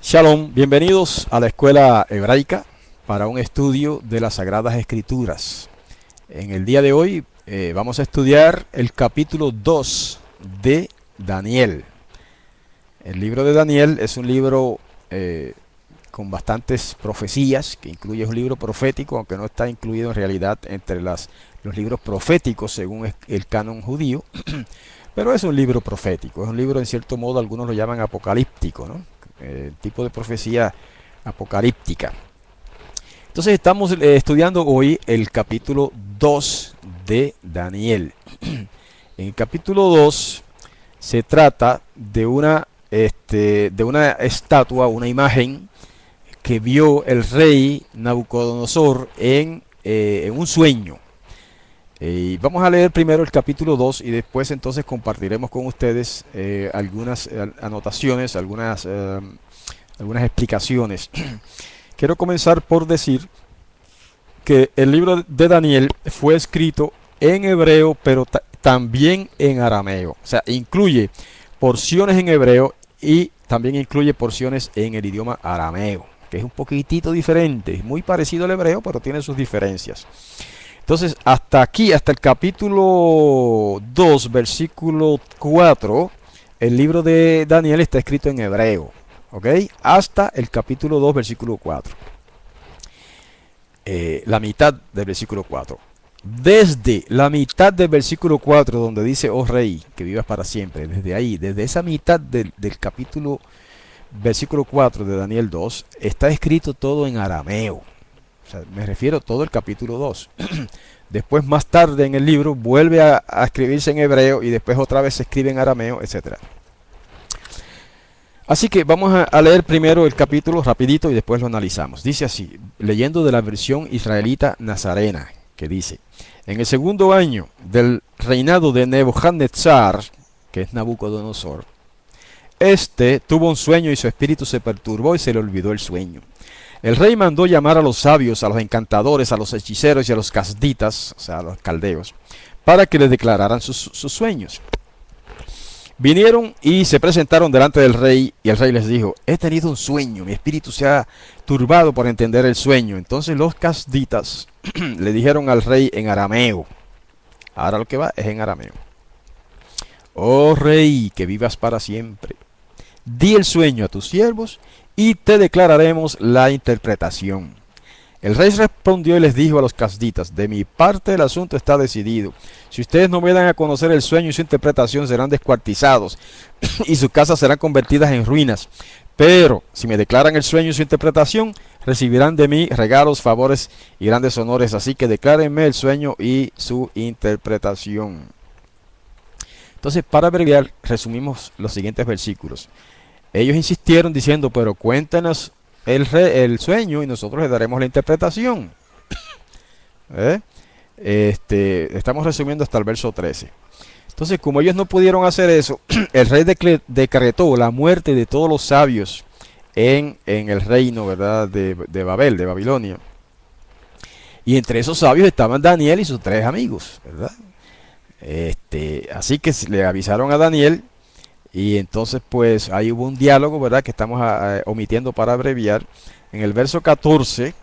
Shalom, bienvenidos a la Escuela Hebraica para un estudio de las Sagradas Escrituras. En el día de hoy vamos a estudiar el capítulo 2 de Daniel. El libro de Daniel es un libro con bastantes profecías, que incluye un libro profético, aunque no está incluido en realidad entre los libros proféticos según el canon judío, pero es un libro profético, es un libro en cierto modo, algunos lo llaman apocalíptico, ¿no? Tipo de profecía apocalíptica. Entonces estamos estudiando hoy el capítulo 2 de Daniel. En el capítulo 2 se trata de una estatua, una imagen que vio el rey Nabucodonosor en un sueño. Y vamos a leer primero el capítulo 2 y después entonces compartiremos con ustedes algunas anotaciones, algunas explicaciones. Quiero comenzar por decir que el libro de Daniel fue escrito en hebreo, pero también en arameo. O sea, incluye porciones en hebreo y también incluye porciones en el idioma arameo, que es un poquitito diferente, muy parecido al hebreo, pero tiene sus diferencias. Entonces, hasta aquí, hasta el capítulo 2, versículo 4, el libro de Daniel está escrito en hebreo. ¿Ok? Hasta el capítulo 2, versículo 4. La mitad del versículo 4. Desde la mitad del versículo 4, donde dice, oh rey, que vivas para siempre, desde ahí, desde esa mitad del capítulo, versículo 4 de Daniel 2, está escrito todo en arameo. O sea, me refiero a todo el capítulo 2. Después, más tarde en el libro, vuelve a escribirse en hebreo y después otra vez se escribe en arameo, etc. Así que vamos a leer primero el capítulo rapidito y después lo analizamos. Dice así, leyendo de la versión israelita nazarena, que dice: en el segundo año del reinado de Nebuchadnezzar, que es Nabucodonosor, este tuvo un sueño y su espíritu se perturbó y se le olvidó el sueño. El rey mandó llamar a los sabios, a los encantadores, a los hechiceros y a los casditas, o sea, a los caldeos, para que le declararan sus sueños. Vinieron y se presentaron delante del rey, y el rey les dijo: he tenido un sueño, mi espíritu se ha turbado por entender el sueño. Entonces los casditas le dijeron al rey en arameo, ahora lo que va es en arameo: oh rey, que vivas para siempre, di el sueño a tus siervos y te declararemos la interpretación. El rey respondió y les dijo a los casditas: de mi parte el asunto está decidido. Si ustedes no me dan a conocer el sueño y su interpretación, serán descuartizados y sus casas serán convertidas en ruinas. Pero si me declaran el sueño y su interpretación, recibirán de mí regalos, favores y grandes honores. Así que declárenme el sueño y su interpretación. Entonces, para abreviar, resumimos los siguientes versículos. Ellos insistieron diciendo: pero cuéntanos el sueño y nosotros le daremos la interpretación. Estamos resumiendo hasta el verso 13. Entonces, como ellos no pudieron hacer eso, el rey decretó la muerte de todos los sabios en el reino, ¿verdad?, de Babel, de Babilonia. Y entre esos sabios estaban Daniel y sus 3 amigos, ¿verdad? Así que le avisaron a Daniel. Y entonces pues ahí hubo un diálogo, ¿verdad?, que estamos omitiendo para abreviar. En el verso 14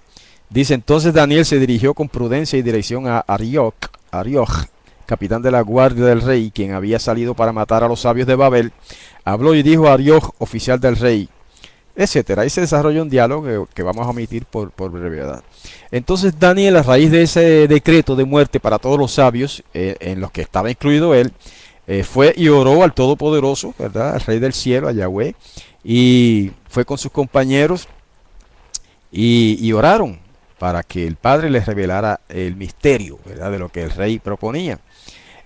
dice: entonces Daniel se dirigió con prudencia y dirección a Arioch, capitán de la guardia del rey, quien había salido para matar a los sabios de Babel. Habló y dijo a Arioch, oficial del rey, etcétera. Ahí se desarrolla un diálogo que vamos a omitir por brevedad. Entonces Daniel, a raíz de ese decreto de muerte para todos los sabios, en los que estaba incluido él, fue y oró al Todopoderoso, ¿verdad?, al Rey del Cielo, a Yahweh, y fue con sus compañeros y oraron para que el Padre les revelara el misterio, ¿verdad?, de lo que el rey proponía.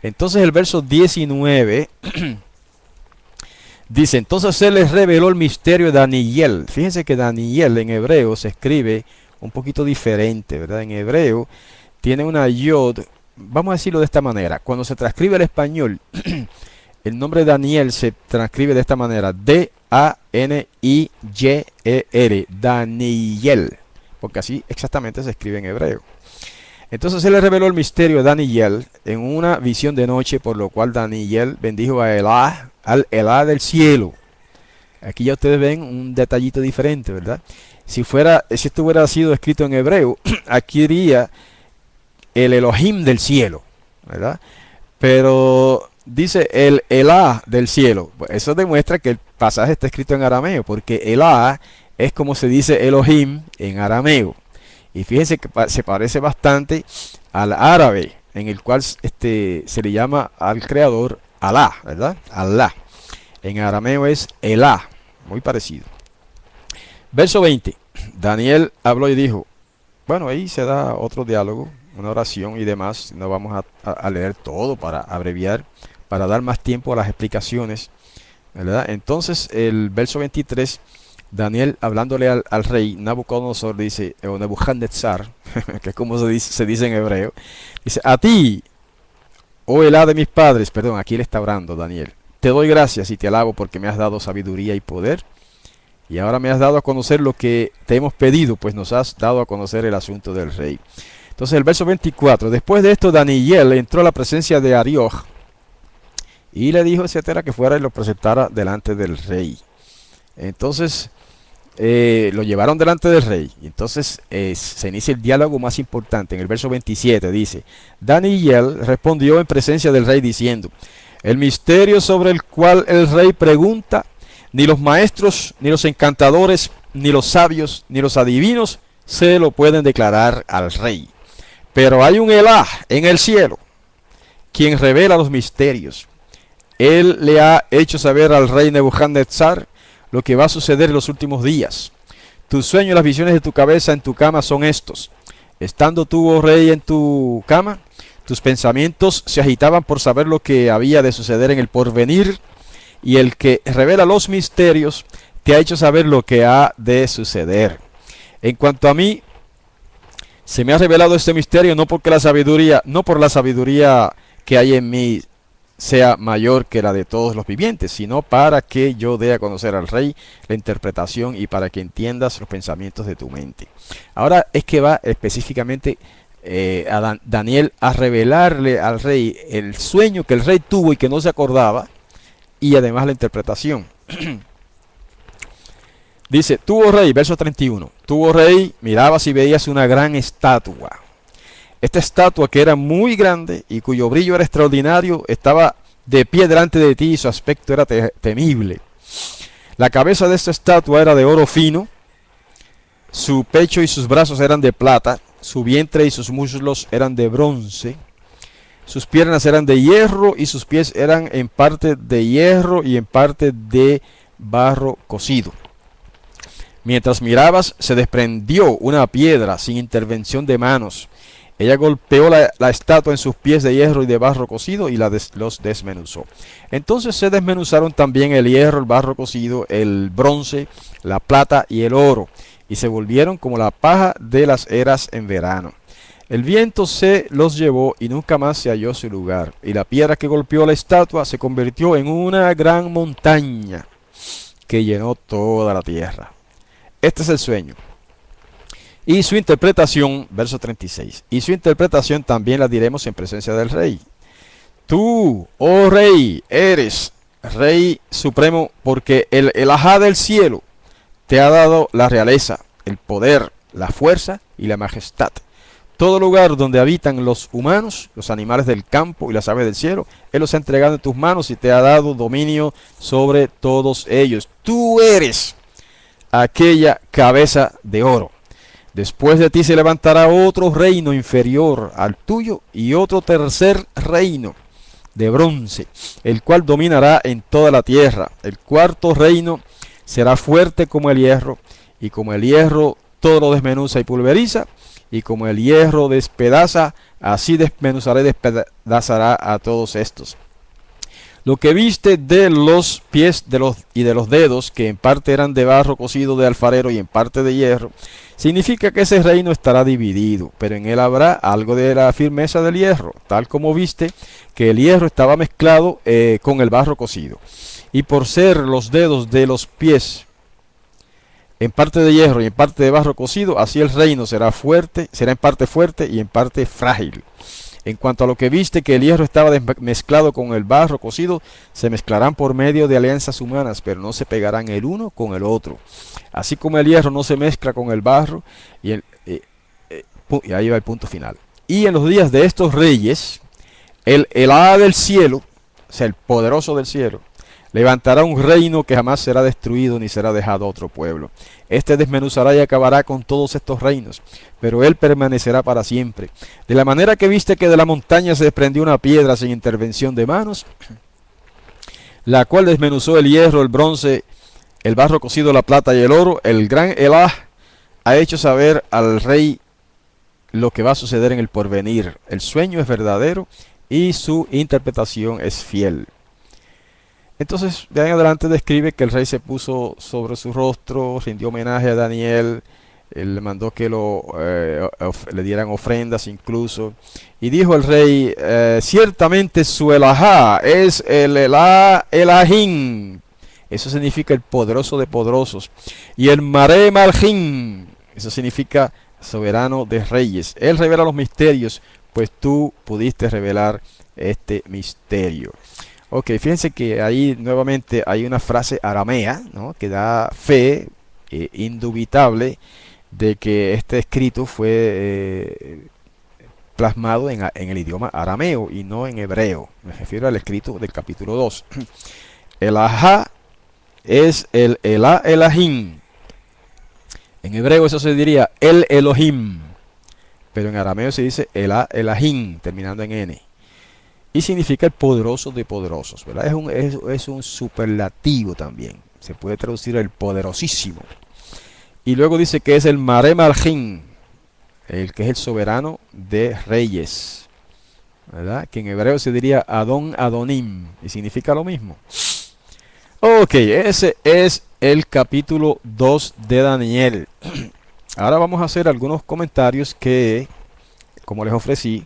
Entonces el verso 19 dice: entonces se les reveló el misterio de Daniel. Fíjense que Daniel en hebreo se escribe un poquito diferente, ¿verdad? En hebreo tiene una yod. Vamos a decirlo de esta manera: cuando se transcribe al español, el nombre Daniel se transcribe de esta manera: D-A-N-I-Y-E-L, Daniel, porque así exactamente se escribe en hebreo. Entonces se le reveló el misterio a Daniel en una visión de noche, por lo cual Daniel bendijo a Elá, al Elá del cielo, Aquí ya ustedes ven un detallito diferente, ¿verdad? Si esto hubiera sido escrito en hebreo, aquí iría el Elohim del cielo, ¿verdad? Pero dice el Elah del cielo. Pues eso demuestra que el pasaje está escrito en arameo, porque Elah es como se dice Elohim en arameo. Y fíjense que se parece bastante al árabe, en el cual se le llama al creador Alá, ¿verdad? Alá. En arameo es Elah, muy parecido. Verso 20. Daniel habló y dijo, bueno, ahí se da otro diálogo, una oración y demás. No vamos a leer todo para abreviar, para dar más tiempo a las explicaciones, ¿verdad? Entonces, el verso 23, Daniel hablándole al rey Nabucodonosor dice, o Nebuchadnezzar, que es como se dice en hebreo, dice, a ti, oh Elá de mis padres, perdón, aquí le está hablando Daniel, te doy gracias y te alabo porque me has dado sabiduría y poder, y ahora me has dado a conocer lo que te hemos pedido, pues nos has dado a conocer el asunto del rey. Entonces el verso 24, después de esto Daniel entró a la presencia de Arioj y le dijo, etcétera, que fuera y lo presentara delante del rey. Entonces lo llevaron delante del rey. Y entonces se inicia el diálogo más importante. En el verso 27 dice, Daniel respondió en presencia del rey diciendo, el misterio sobre el cual el rey pregunta, ni los maestros, ni los encantadores, ni los sabios, ni los adivinos se lo pueden declarar al rey. Pero hay un Elah en el cielo, quien revela los misterios. Él le ha hecho saber al rey Nebuchadnezzar lo que va a suceder en los últimos días. Tus sueños y las visiones de tu cabeza en tu cama son estos. Estando tú, oh rey, en tu cama, tus pensamientos se agitaban por saber lo que había de suceder en el porvenir, y el que revela los misterios te ha hecho saber lo que ha de suceder. En cuanto a mí, se me ha revelado este misterio no por la sabiduría que hay en mí sea mayor que la de todos los vivientes, sino para que yo dé a conocer al rey la interpretación y para que entiendas los pensamientos de tu mente. Ahora es que va específicamente Daniel a revelarle al rey el sueño que el rey tuvo y que no se acordaba, y además la interpretación. Dice, tú, oh rey, verso 31, tú, oh rey, mirabas y veías una gran estatua. Esta estatua, que era muy grande y cuyo brillo era extraordinario, estaba de pie delante de ti y su aspecto era temible. La cabeza de esta estatua era de oro fino, su pecho y sus brazos eran de plata, su vientre y sus muslos eran de bronce, sus piernas eran de hierro y sus pies eran en parte de hierro y en parte de barro cocido. Mientras mirabas, se desprendió una piedra sin intervención de manos. Ella golpeó la estatua en sus pies de hierro y de barro cocido y los desmenuzó. Entonces se desmenuzaron también el hierro, el barro cocido, el bronce, la plata y el oro, y se volvieron como la paja de las eras en verano. El viento se los llevó y nunca más se halló su lugar, y la piedra que golpeó la estatua se convirtió en una gran montaña que llenó toda la tierra. Este es el sueño. Y su interpretación, verso 36. Y su interpretación también la diremos en presencia del rey. Tú, oh rey, eres rey supremo, porque el Elahá del cielo te ha dado la realeza, el poder, la fuerza y la majestad. Todo lugar donde habitan los humanos, los animales del campo y las aves del cielo, Él los ha entregado en tus manos y te ha dado dominio sobre todos ellos. Tú eres aquella cabeza de oro. Después de ti se levantará otro reino inferior al tuyo y otro tercer reino de bronce, el cual dominará en toda la tierra. El cuarto reino será fuerte como el hierro, y como el hierro todo lo desmenuza y pulveriza, y como el hierro despedaza, así desmenuzará y despedazará a todos estos. Lo que viste de los pies y de los dedos, que en parte eran de barro cocido de alfarero y en parte de hierro, significa que ese reino estará dividido, pero en él habrá algo de la firmeza del hierro, tal como viste que el hierro estaba mezclado con el barro cocido. Y por ser los dedos de los pies en parte de hierro y en parte de barro cocido, así el reino será fuerte, será en parte fuerte y en parte frágil. En cuanto a lo que viste, que el hierro estaba mezclado con el barro cocido, se mezclarán por medio de alianzas humanas, pero no se pegarán el uno con el otro. Así como el hierro no se mezcla con el barro, y ahí va el punto final. Y en los días de estos reyes, el Elá del cielo, o sea, el poderoso del cielo, levantará un reino que jamás será destruido ni será dejado a otro pueblo. Este desmenuzará y acabará con todos estos reinos, pero él permanecerá para siempre. De la manera que viste que de la montaña se desprendió una piedra sin intervención de manos, la cual desmenuzó el hierro, el bronce, el barro cocido, la plata y el oro, el gran Elah ha hecho saber al rey lo que va a suceder en el porvenir. El sueño es verdadero y su interpretación es fiel. Entonces, de ahí en adelante describe que el rey se puso sobre su rostro, rindió homenaje a Daniel, él le mandó que le dieran ofrendas incluso. Y dijo el rey, ciertamente su Elahá es el Elá Elahim. Eso significa el poderoso de poderosos. Y el Mare Malhim, eso significa soberano de reyes. Él revela los misterios, pues tú pudiste revelar este misterio. Ok, fíjense que ahí nuevamente hay una frase aramea, ¿no?, que da fe indubitable de que este escrito fue plasmado en el idioma arameo y no en hebreo. Me refiero al escrito del capítulo 2. El Ajá es el Elá Elahim. En hebreo eso se diría el Elohim, pero en arameo se dice Elá Elahim, terminando en N. Y significa el poderoso de poderosos, ¿verdad? Es un superlativo también. Se puede traducir el poderosísimo. Y luego dice que es el Mare Malhim, el que es el soberano de reyes, ¿verdad? Que en hebreo se diría Adon Adonim, y significa lo mismo. Ok, ese es el capítulo 2 de Daniel. Ahora vamos a hacer algunos comentarios que, como les ofrecí,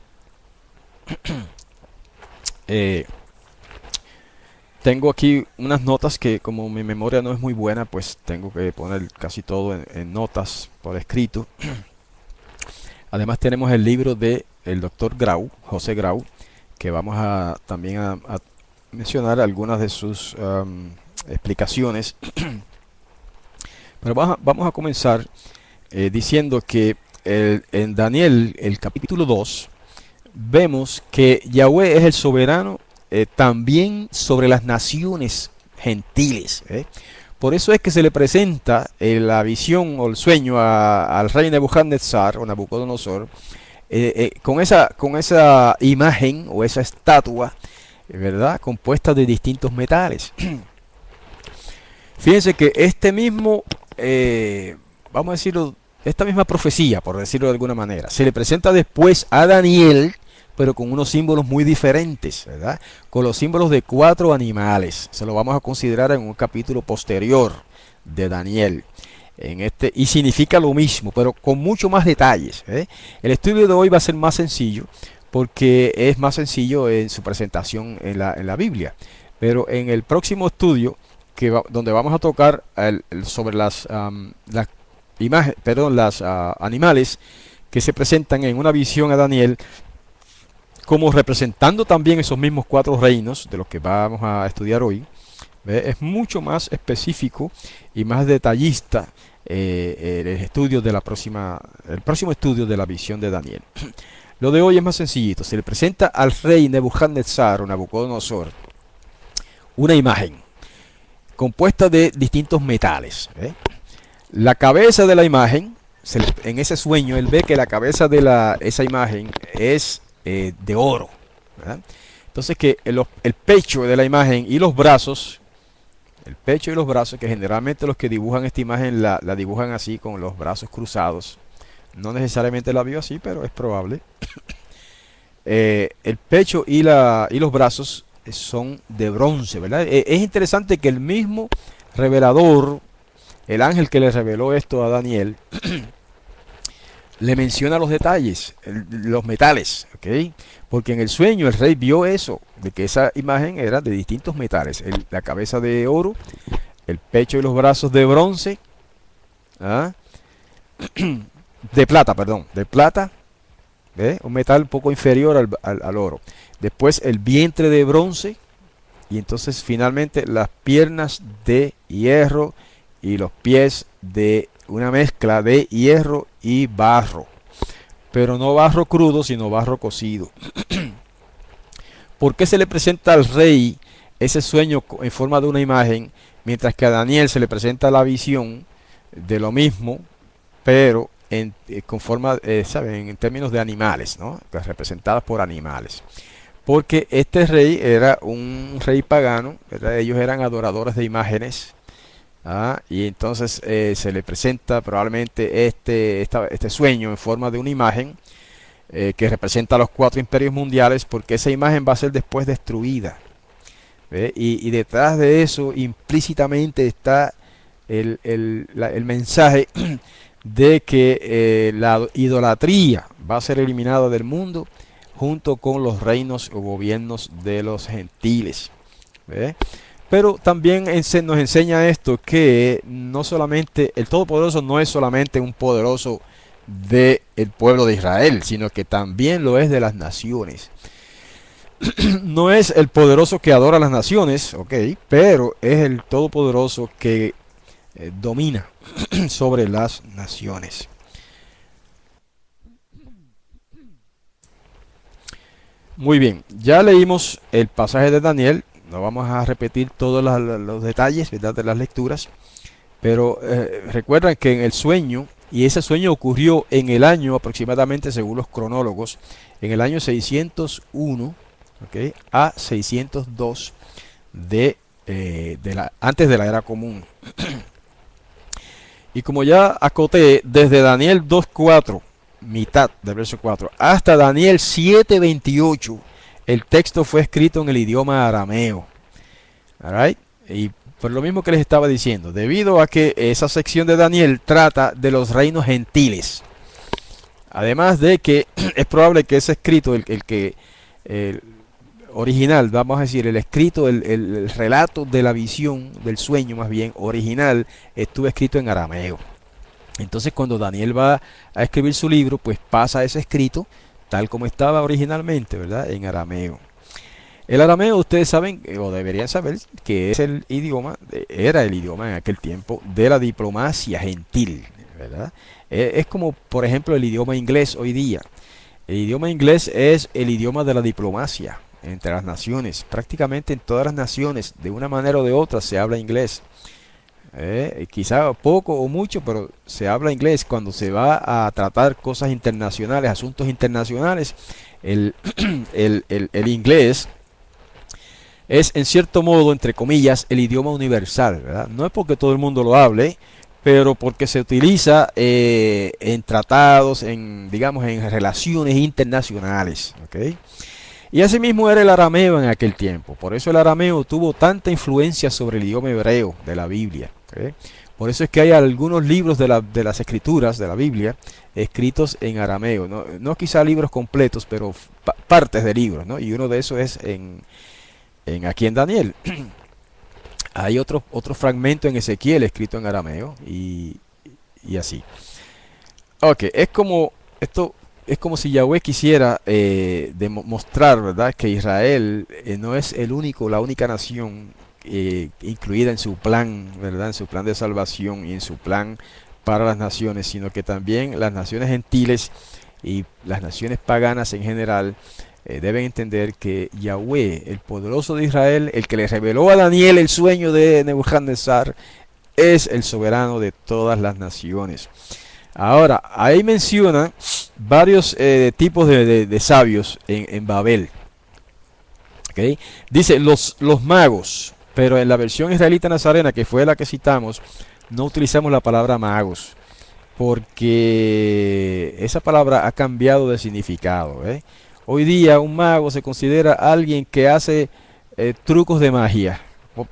tengo aquí unas notas que, como mi memoria no es muy buena, pues tengo que poner casi todo en notas por escrito. Además tenemos el libro de el doctor Grau, José Grau, que vamos también a mencionar algunas de sus explicaciones. Pero vamos a comenzar diciendo que en Daniel, el capítulo 2, vemos que Yahweh es el soberano también sobre las naciones gentiles. Por eso es que se le presenta la visión o el sueño al rey Nebuchadnezzar o Nabucodonosor con esa imagen o esa estatua, ¿verdad?, compuesta de distintos metales. Fíjense que este mismo, vamos a decirlo, esta misma profecía, por decirlo de alguna manera, se le presenta después a Daniel, pero con unos símbolos muy diferentes, ¿verdad? Con los símbolos de 4 animales. Se lo vamos a considerar en un capítulo posterior de Daniel. Y significa lo mismo, pero con mucho más detalles. El estudio de hoy va a ser más sencillo, porque es más sencillo en su presentación en la Biblia. Pero en el próximo estudio, donde vamos a tocar sobre las animales que se presentan en una visión a Daniel, como representando también esos mismos 4 reinos de los que vamos a estudiar hoy, es mucho más específico y más detallista el próximo estudio de la visión de Daniel. Lo de hoy es más sencillito. Se le presenta al rey Nebuchadnezzar o Nabucodonosor una imagen compuesta de distintos metales. La cabeza de la imagen, en ese sueño, él ve que la cabeza de esa imagen es de oro, ¿verdad? Entonces que el pecho de la imagen y los brazos, que generalmente los que dibujan esta imagen la dibujan así con los brazos cruzados, no necesariamente la vio así, pero es probable. El pecho y los brazos son de bronce, ¿verdad? Es interesante que el mismo revelador, el ángel que le reveló esto a Daniel, le menciona los detalles, los metales, ¿ok? Porque en el sueño el rey vio eso, de que esa imagen era de distintos metales. La cabeza de oro, el pecho y los brazos de bronce, de plata, ¿ve? Un metal un poco inferior al oro. Después el vientre de bronce y entonces finalmente las piernas de hierro y los pies de una mezcla de hierro y barro. Pero no barro crudo, sino barro cocido. ¿Por qué se le presenta al rey ese sueño en forma de una imagen, mientras que a Daniel se le presenta la visión de lo mismo, pero con forma, ¿saben? En términos de animales, ¿no? Representadas por animales? Porque este rey era un rey pagano, ¿verdad? Ellos eran adoradores de imágenes. Y entonces se le presenta probablemente este sueño en forma de una imagen que representa a los 4 imperios mundiales, porque esa imagen va a ser después destruida. ¿Ve? Y detrás de eso implícitamente está el mensaje de que la idolatría va a ser eliminada del mundo junto con los reinos o gobiernos de los gentiles. ¿Ve? Pero también nos enseña esto, que no solamente el Todopoderoso no es solamente un poderoso del pueblo de Israel, sino que también lo es de las naciones. No es el poderoso que adora a las naciones, ok, pero es el Todopoderoso que domina sobre las naciones. Muy bien, ya leímos el pasaje de Daniel. No vamos a repetir todos los detalles, ¿verdad?, de las lecturas, pero recuerdan que en el sueño, y ese sueño ocurrió en el año aproximadamente, según los cronólogos, en el año 601, ¿okay?, a 602 antes de la era común. Y como ya acoté, desde Daniel 2.4, mitad del verso 4, hasta Daniel 7.28, el texto fue escrito en el idioma arameo. Alright. Y por lo mismo que les estaba diciendo, debido a que esa sección de Daniel trata de los reinos gentiles. Además de que es probable que ese escrito, el original, vamos a decir, el escrito, el relato de la visión, del sueño más bien, original, estuvo escrito en arameo. Entonces cuando Daniel va a escribir su libro, pues pasa ese escrito tal como estaba originalmente, ¿verdad?, en arameo. El arameo, ustedes saben, o deberían saber, que es era el idioma en aquel tiempo de la diplomacia gentil, ¿verdad? Es como, por ejemplo, el idioma inglés hoy día. El idioma inglés es el idioma de la diplomacia entre las naciones. Prácticamente en todas las naciones, de una manera o de otra, se habla inglés. Quizá poco o mucho, pero se habla inglés. Cuando se va a tratar cosas internacionales, asuntos internacionales, el inglés es, en cierto modo, entre comillas, el idioma universal, ¿verdad? No es porque todo el mundo lo hable, pero porque se utiliza en tratados, digamos, en relaciones internacionales, ¿okay? Y asimismo era el arameo en aquel tiempo. Por eso el arameo tuvo tanta influencia sobre el idioma hebreo de la Biblia, ¿okay? Por eso es que hay algunos libros de las escrituras de la Biblia escritos en arameo. No quizá libros completos, pero partes de libros, ¿no? Y uno de esos es aquí en Daniel. Hay otro fragmento en Ezequiel escrito en arameo y así. Ok, esto es como si Yahweh quisiera demostrar, ¿verdad?, que Israel no es la única nación incluida en su plan, ¿verdad?, en su plan de salvación y en su plan para las naciones, sino que también las naciones gentiles y las naciones paganas en general deben entender que Yahweh, el poderoso de Israel, el que le reveló a Daniel el sueño de Nebuchadnezzar, es el soberano de todas las naciones. Ahora, ahí menciona varios tipos de sabios en Babel. ¿Okay? Dice los magos, pero en la versión israelita nazarena, que fue la que citamos, no utilizamos la palabra magos, porque esa palabra ha cambiado de significado. Hoy día un mago se considera alguien que hace trucos de magia,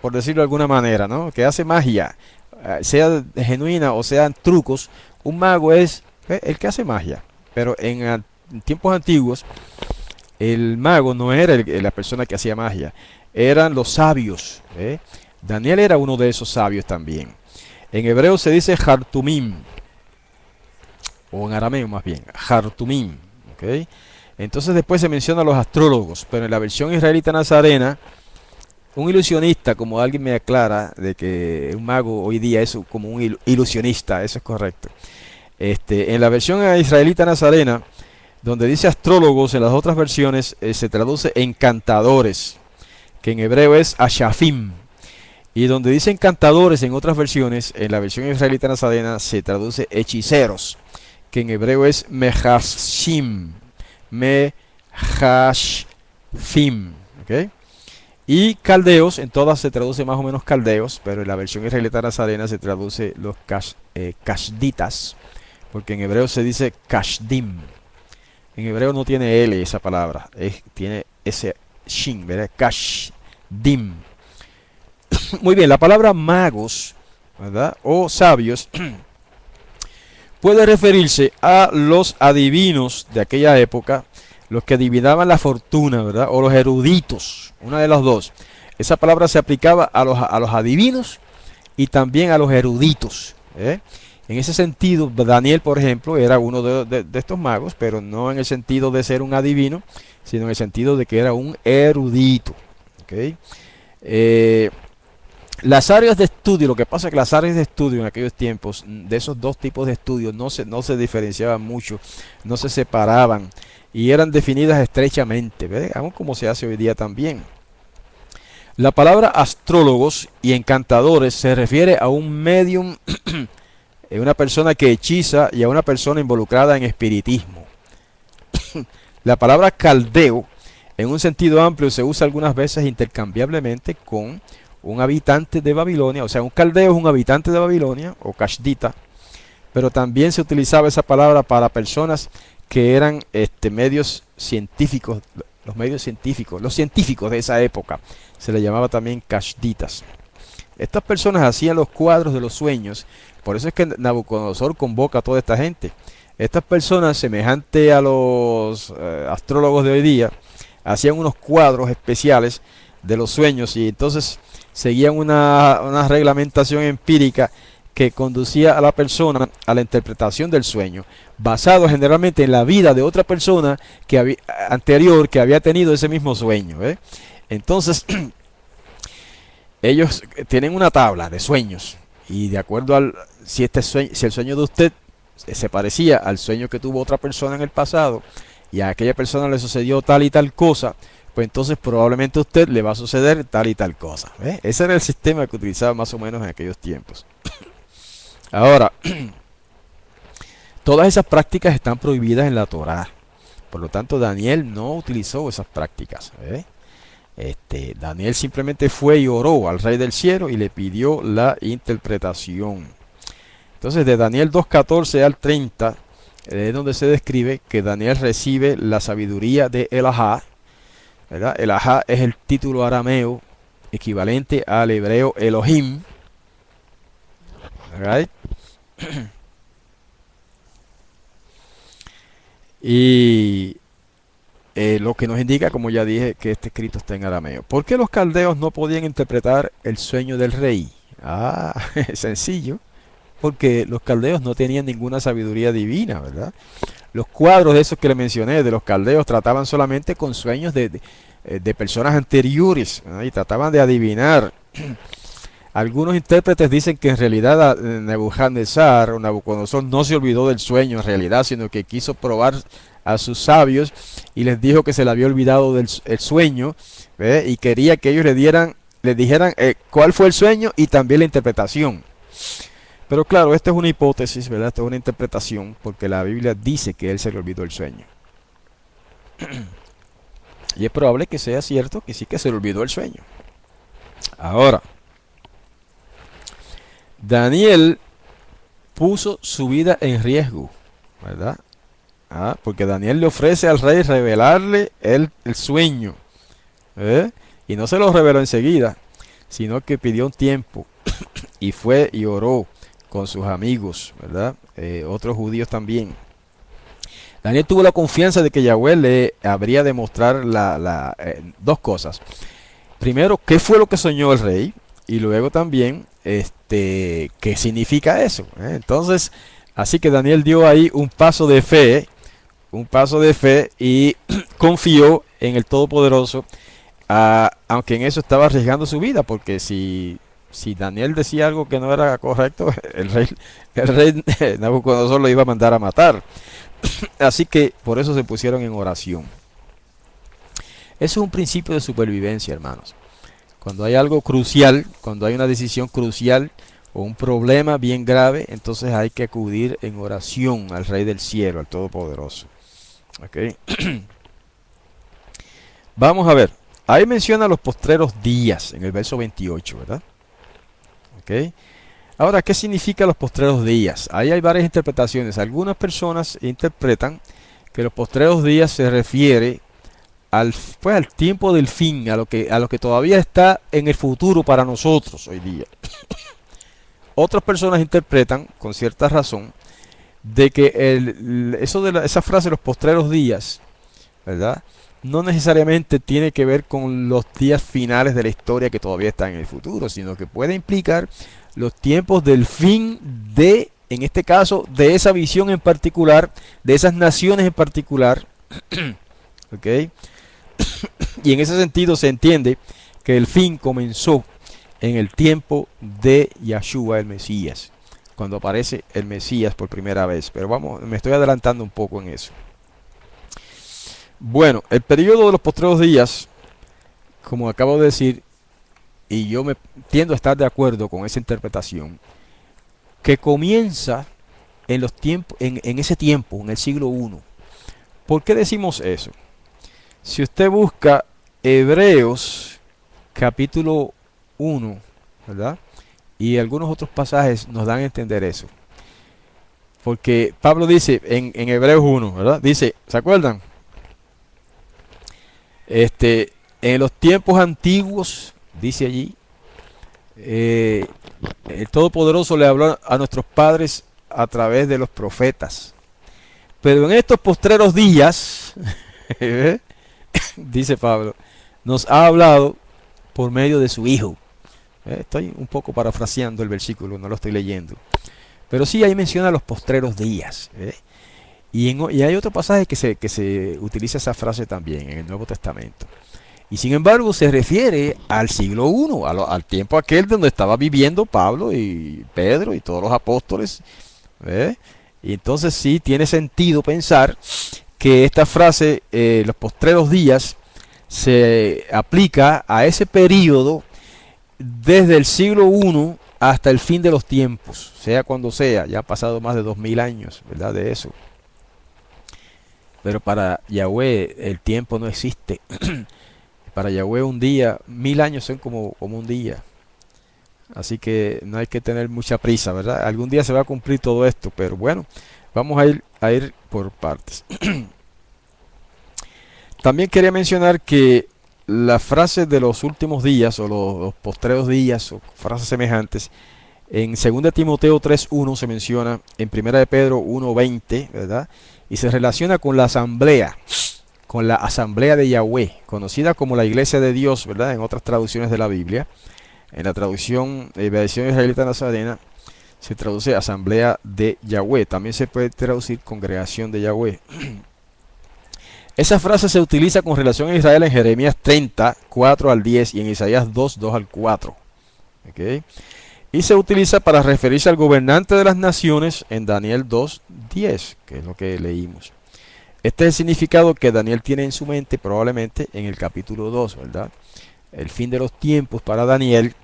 por decirlo de alguna manera, ¿no? Que hace magia, sea genuina o sean trucos. Un mago es el que hace magia. Pero en tiempos antiguos, el mago no era la persona que hacía magia, eran los sabios. Daniel era uno de esos sabios también. En hebreo se dice Hartumim, o en arameo más bien, Hartumim. ¿ok? Entonces después se menciona a los astrólogos, pero en la versión israelita nazarena, un ilusionista, como alguien me aclara, de que un mago hoy día es como un ilusionista, eso es correcto. En la versión israelita nazarena, donde dice astrólogos, en las otras versiones se traduce encantadores, que en hebreo es ashafim. Y donde dice encantadores en otras versiones, en la versión israelita nazarena se traduce hechiceros, que en hebreo es mehashim, mehashfim, ¿ok? Y caldeos, en todas se traduce más o menos caldeos, pero en la versión israelita nazarena se traduce los kashditas, porque en hebreo se dice kashdim. En hebreo no tiene L esa palabra, tiene ese shin, ¿verdad? Kashdim. Muy bien, la palabra magos, ¿verdad? O sabios puede referirse a los adivinos de aquella época, los que adivinaban la fortuna, ¿verdad? O los eruditos, una de las dos. Esa palabra se aplicaba a los adivinos y también a los eruditos, ¿eh? En ese sentido, Daniel, por ejemplo, era uno de estos magos, pero no en el sentido de ser un adivino, sino en el sentido de que era un erudito, ¿ok? Las áreas de estudio, lo que pasa es que las áreas de estudio en aquellos tiempos, de esos dos tipos de estudios, no se diferenciaban mucho, no se separaban y eran definidas estrechamente, ¿ves? Aún como se hace hoy día también. La palabra astrólogos y encantadores se refiere a un medium, una persona que hechiza, y a una persona involucrada en espiritismo. La palabra caldeo, en un sentido amplio, se usa algunas veces intercambiablemente con un habitante de Babilonia, o sea, un caldeo es un habitante de Babilonia, o kashdita, pero también se utilizaba esa palabra para personas que eran medios científicos, los científicos de esa época, se les llamaba también kashditas. Estas personas hacían los cuadros de los sueños, por eso es que Nabucodonosor convoca a toda esta gente. Estas personas, semejante a los astrólogos de hoy día, hacían unos cuadros especiales de los sueños y entonces seguían una reglamentación empírica que conducía a la persona a la interpretación del sueño, basado generalmente en la vida de otra persona anterior que había tenido ese mismo sueño, ¿eh? Entonces, ellos tienen una tabla de sueños y de acuerdo si el sueño de usted se parecía al sueño que tuvo otra persona en el pasado y a aquella persona le sucedió tal y tal cosa, pues entonces probablemente a usted le va a suceder tal y tal cosa, ¿eh? Ese era el sistema que utilizaba más o menos en aquellos tiempos. Ahora, todas esas prácticas están prohibidas en la Torá. Por lo tanto, Daniel no utilizó esas prácticas, ¿eh? Daniel simplemente fue y oró al Rey del Cielo y le pidió la interpretación. Entonces, de Daniel 2:14 al 30, es donde se describe que Daniel recibe la sabiduría de Elahá, ¿verdad? Elahá es el título arameo equivalente al hebreo Elohim. Right? Y lo que nos indica, como ya dije, que este escrito está en arameo. ¿Por qué los caldeos no podían interpretar el sueño del rey? Sencillo. Porque los caldeos no tenían ninguna sabiduría divina, ¿verdad? Los cuadros de esos que le mencioné, de los caldeos, trataban solamente con sueños de personas anteriores, ¿verdad? Y trataban de adivinar. Algunos intérpretes dicen que en realidad Nebuchadnezzar o Nabucodonosor no se olvidó del sueño en realidad, sino que quiso probar a sus sabios y les dijo que se le había olvidado el sueño, ¿ve? Y quería que ellos le dijeran cuál fue el sueño y también la interpretación. Pero claro, esta es una hipótesis, ¿verdad? Esta es una interpretación porque la Biblia dice que él se le olvidó el sueño. Y es probable que sea cierto que sí que se le olvidó el sueño. Ahora, Daniel puso su vida en riesgo, ¿verdad? Porque Daniel le ofrece al rey revelarle el sueño, ¿eh? Y no se lo reveló enseguida, sino que pidió un tiempo y fue y oró con sus amigos, ¿verdad? Otros judíos también. Daniel tuvo la confianza de que Yahweh le habría de mostrar dos cosas. Primero, qué fue lo que soñó el rey, y luego también qué significa eso, ¿eh? Entonces, así que Daniel dio ahí un paso de fe, un paso de fe y confió en el Todopoderoso, aunque en eso estaba arriesgando su vida, porque si Daniel decía algo que no era correcto, el rey Nabucodonosor lo iba a mandar a matar. Así que por eso se pusieron en oración. Eso es un principio de supervivencia, hermanos. Cuando hay algo crucial, cuando hay una decisión crucial o un problema bien grave, entonces hay que acudir en oración al Rey del Cielo, al Todopoderoso. ¿Okay? Vamos a ver. Ahí menciona los postreros días en el verso 28, ¿verdad? ¿Okay? Ahora, ¿qué significa los postreros días? Ahí hay varias interpretaciones. Algunas personas interpretan que los postreros días se refiere al tiempo del fin, a lo que todavía está en el futuro para nosotros hoy día. Otras personas interpretan, con cierta razón, de que esa frase, los postreros días, ¿verdad?, no necesariamente tiene que ver con los días finales de la historia que todavía están en el futuro, sino que puede implicar los tiempos del fin en este caso, de esa visión en particular, de esas naciones en particular. ¿Ok? Y en ese sentido se entiende que el fin comenzó en el tiempo de Yahshua el Mesías, cuando aparece el Mesías por primera vez. Pero vamos, me estoy adelantando un poco en eso. Bueno, el periodo de los postreros días, como acabo de decir, y yo me tiendo a estar de acuerdo con esa interpretación, que comienza en los tiempos, en ese tiempo, en el siglo I. ¿Por qué decimos eso? Si usted busca Hebreos capítulo 1, ¿verdad?, y algunos otros pasajes nos dan a entender eso. Porque Pablo dice en Hebreos 1, ¿verdad? Dice, ¿se acuerdan? En los tiempos antiguos, dice allí, el Todopoderoso le habló a nuestros padres a través de los profetas. Pero en estos postreros días, dice Pablo, nos ha hablado por medio de su Hijo. Estoy un poco parafraseando el versículo, no lo estoy leyendo. Pero sí, ahí menciona los postreros días. Y hay otro pasaje que se utiliza esa frase también en el Nuevo Testamento. Y sin embargo se refiere al siglo I, al tiempo aquel donde estaba viviendo Pablo y Pedro y todos los apóstoles. Y entonces sí tiene sentido pensar que esta frase, los postreros días, se aplica a ese periodo desde el siglo I hasta el fin de los tiempos, sea cuando sea. Ya han pasado más de 2000 años, ¿verdad?, de eso. Pero para Yahweh el tiempo no existe. Para Yahweh un día, 1000 años son como un día. Así que no hay que tener mucha prisa, ¿verdad? Algún día se va a cumplir todo esto, pero bueno, vamos a ir por partes. También quería mencionar que la frase de los últimos días o los postreros días o frases semejantes en 2 Timoteo 3:1 se menciona, en 1 de Pedro 1:20, ¿verdad? Y se relaciona con la asamblea de Yahweh, conocida como la Iglesia de Dios, ¿verdad?, en otras traducciones de la Biblia. En la traducción versión israelita nazarena se traduce asamblea de Yahweh. También se puede traducir congregación de Yahweh. Esa frase se utiliza con relación a Israel en Jeremías 30, 4 al 10 y en Isaías 2, 2 al 4. ¿Okay? Y se utiliza para referirse al gobernante de las naciones en Daniel 2, 10, que es lo que leímos. Este es el significado que Daniel tiene en su mente probablemente en el capítulo 2, ¿verdad? El fin de los tiempos para Daniel,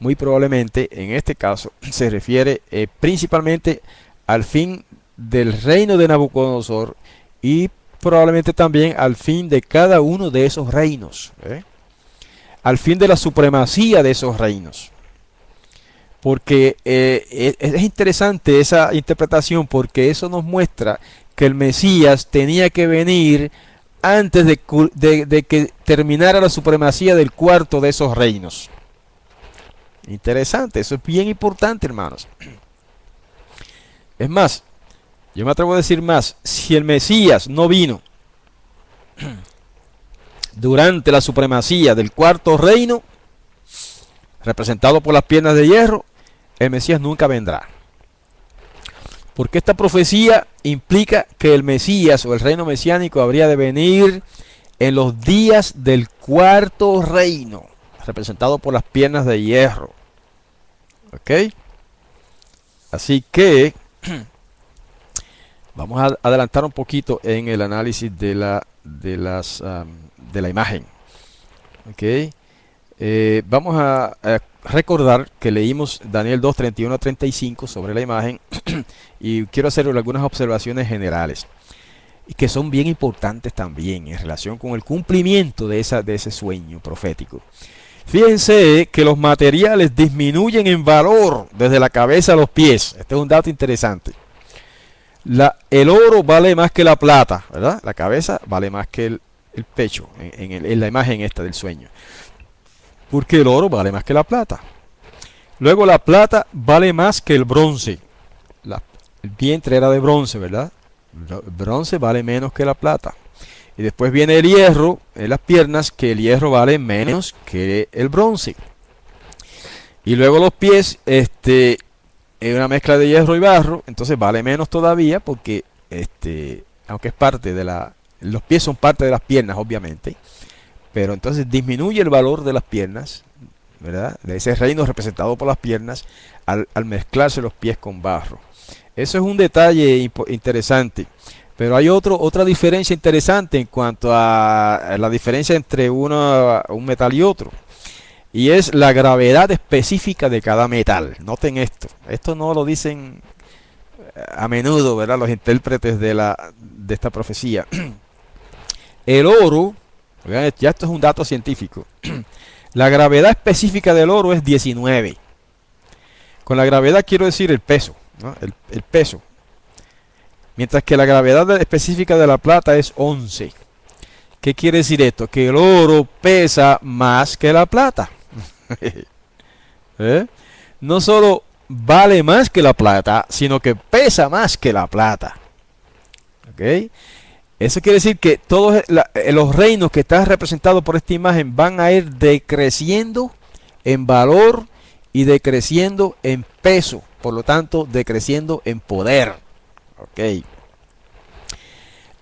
muy probablemente en este caso, se refiere principalmente al fin del reino de Nabucodonosor y probablemente también al fin de cada uno de esos reinos, al fin de la supremacía de esos reinos. Porque es interesante esa interpretación, porque eso nos muestra que el Mesías tenía que venir antes de que terminara la supremacía del cuarto de esos reinos. Interesante, eso es bien importante, hermanos. Es más, yo me atrevo a decir más, si el Mesías no vino durante la supremacía del cuarto reino, representado por las piernas de hierro, el Mesías nunca vendrá. Porque esta profecía implica que el Mesías o el reino mesiánico habría de venir en los días del cuarto reino, representado por las piernas de hierro. ¿Ok? Así que vamos a adelantar un poquito en el análisis de la imagen. ¿Ok? Vamos a recordar que leímos Daniel 2, 31 a 35 sobre la imagen y quiero hacer algunas observaciones generales y que son bien importantes también en relación con el cumplimiento de ese sueño profético. Fíjense que los materiales disminuyen en valor desde la cabeza a los pies. Este es un dato interesante. El oro vale más que la plata, ¿verdad? La cabeza vale más que el pecho en la imagen esta del sueño. Porque el oro vale más que la plata. Luego la plata vale más que el bronce. El vientre era de bronce, ¿verdad? El bronce vale menos que la plata. Y después viene el hierro en las piernas, que el hierro vale menos que el bronce. Y luego los pies, es una mezcla de hierro y barro, entonces vale menos todavía porque, aunque es parte de los pies son parte de las piernas, obviamente. Pero entonces disminuye el valor de las piernas, ¿verdad? De ese reino representado por las piernas al mezclarse los pies con barro. Eso es un detalle interesante. Pero hay otra diferencia interesante en cuanto a la diferencia entre un metal y otro. Y es la gravedad específica de cada metal. Noten esto. Esto no lo dicen a menudo, ¿verdad? Los intérpretes de esta profecía. El oro, ya esto es un dato científico. La gravedad específica del oro es 19. Con la gravedad quiero decir el peso, ¿no? El peso. Mientras que la gravedad específica de la plata es 11. ¿Qué quiere decir esto? Que el oro pesa más que la plata. No solo vale más que la plata, sino que pesa más que la plata. ¿Ok? Eso quiere decir que todos los reinos que están representados por esta imagen van a ir decreciendo en valor y decreciendo en peso. Por lo tanto, decreciendo en poder. Ok.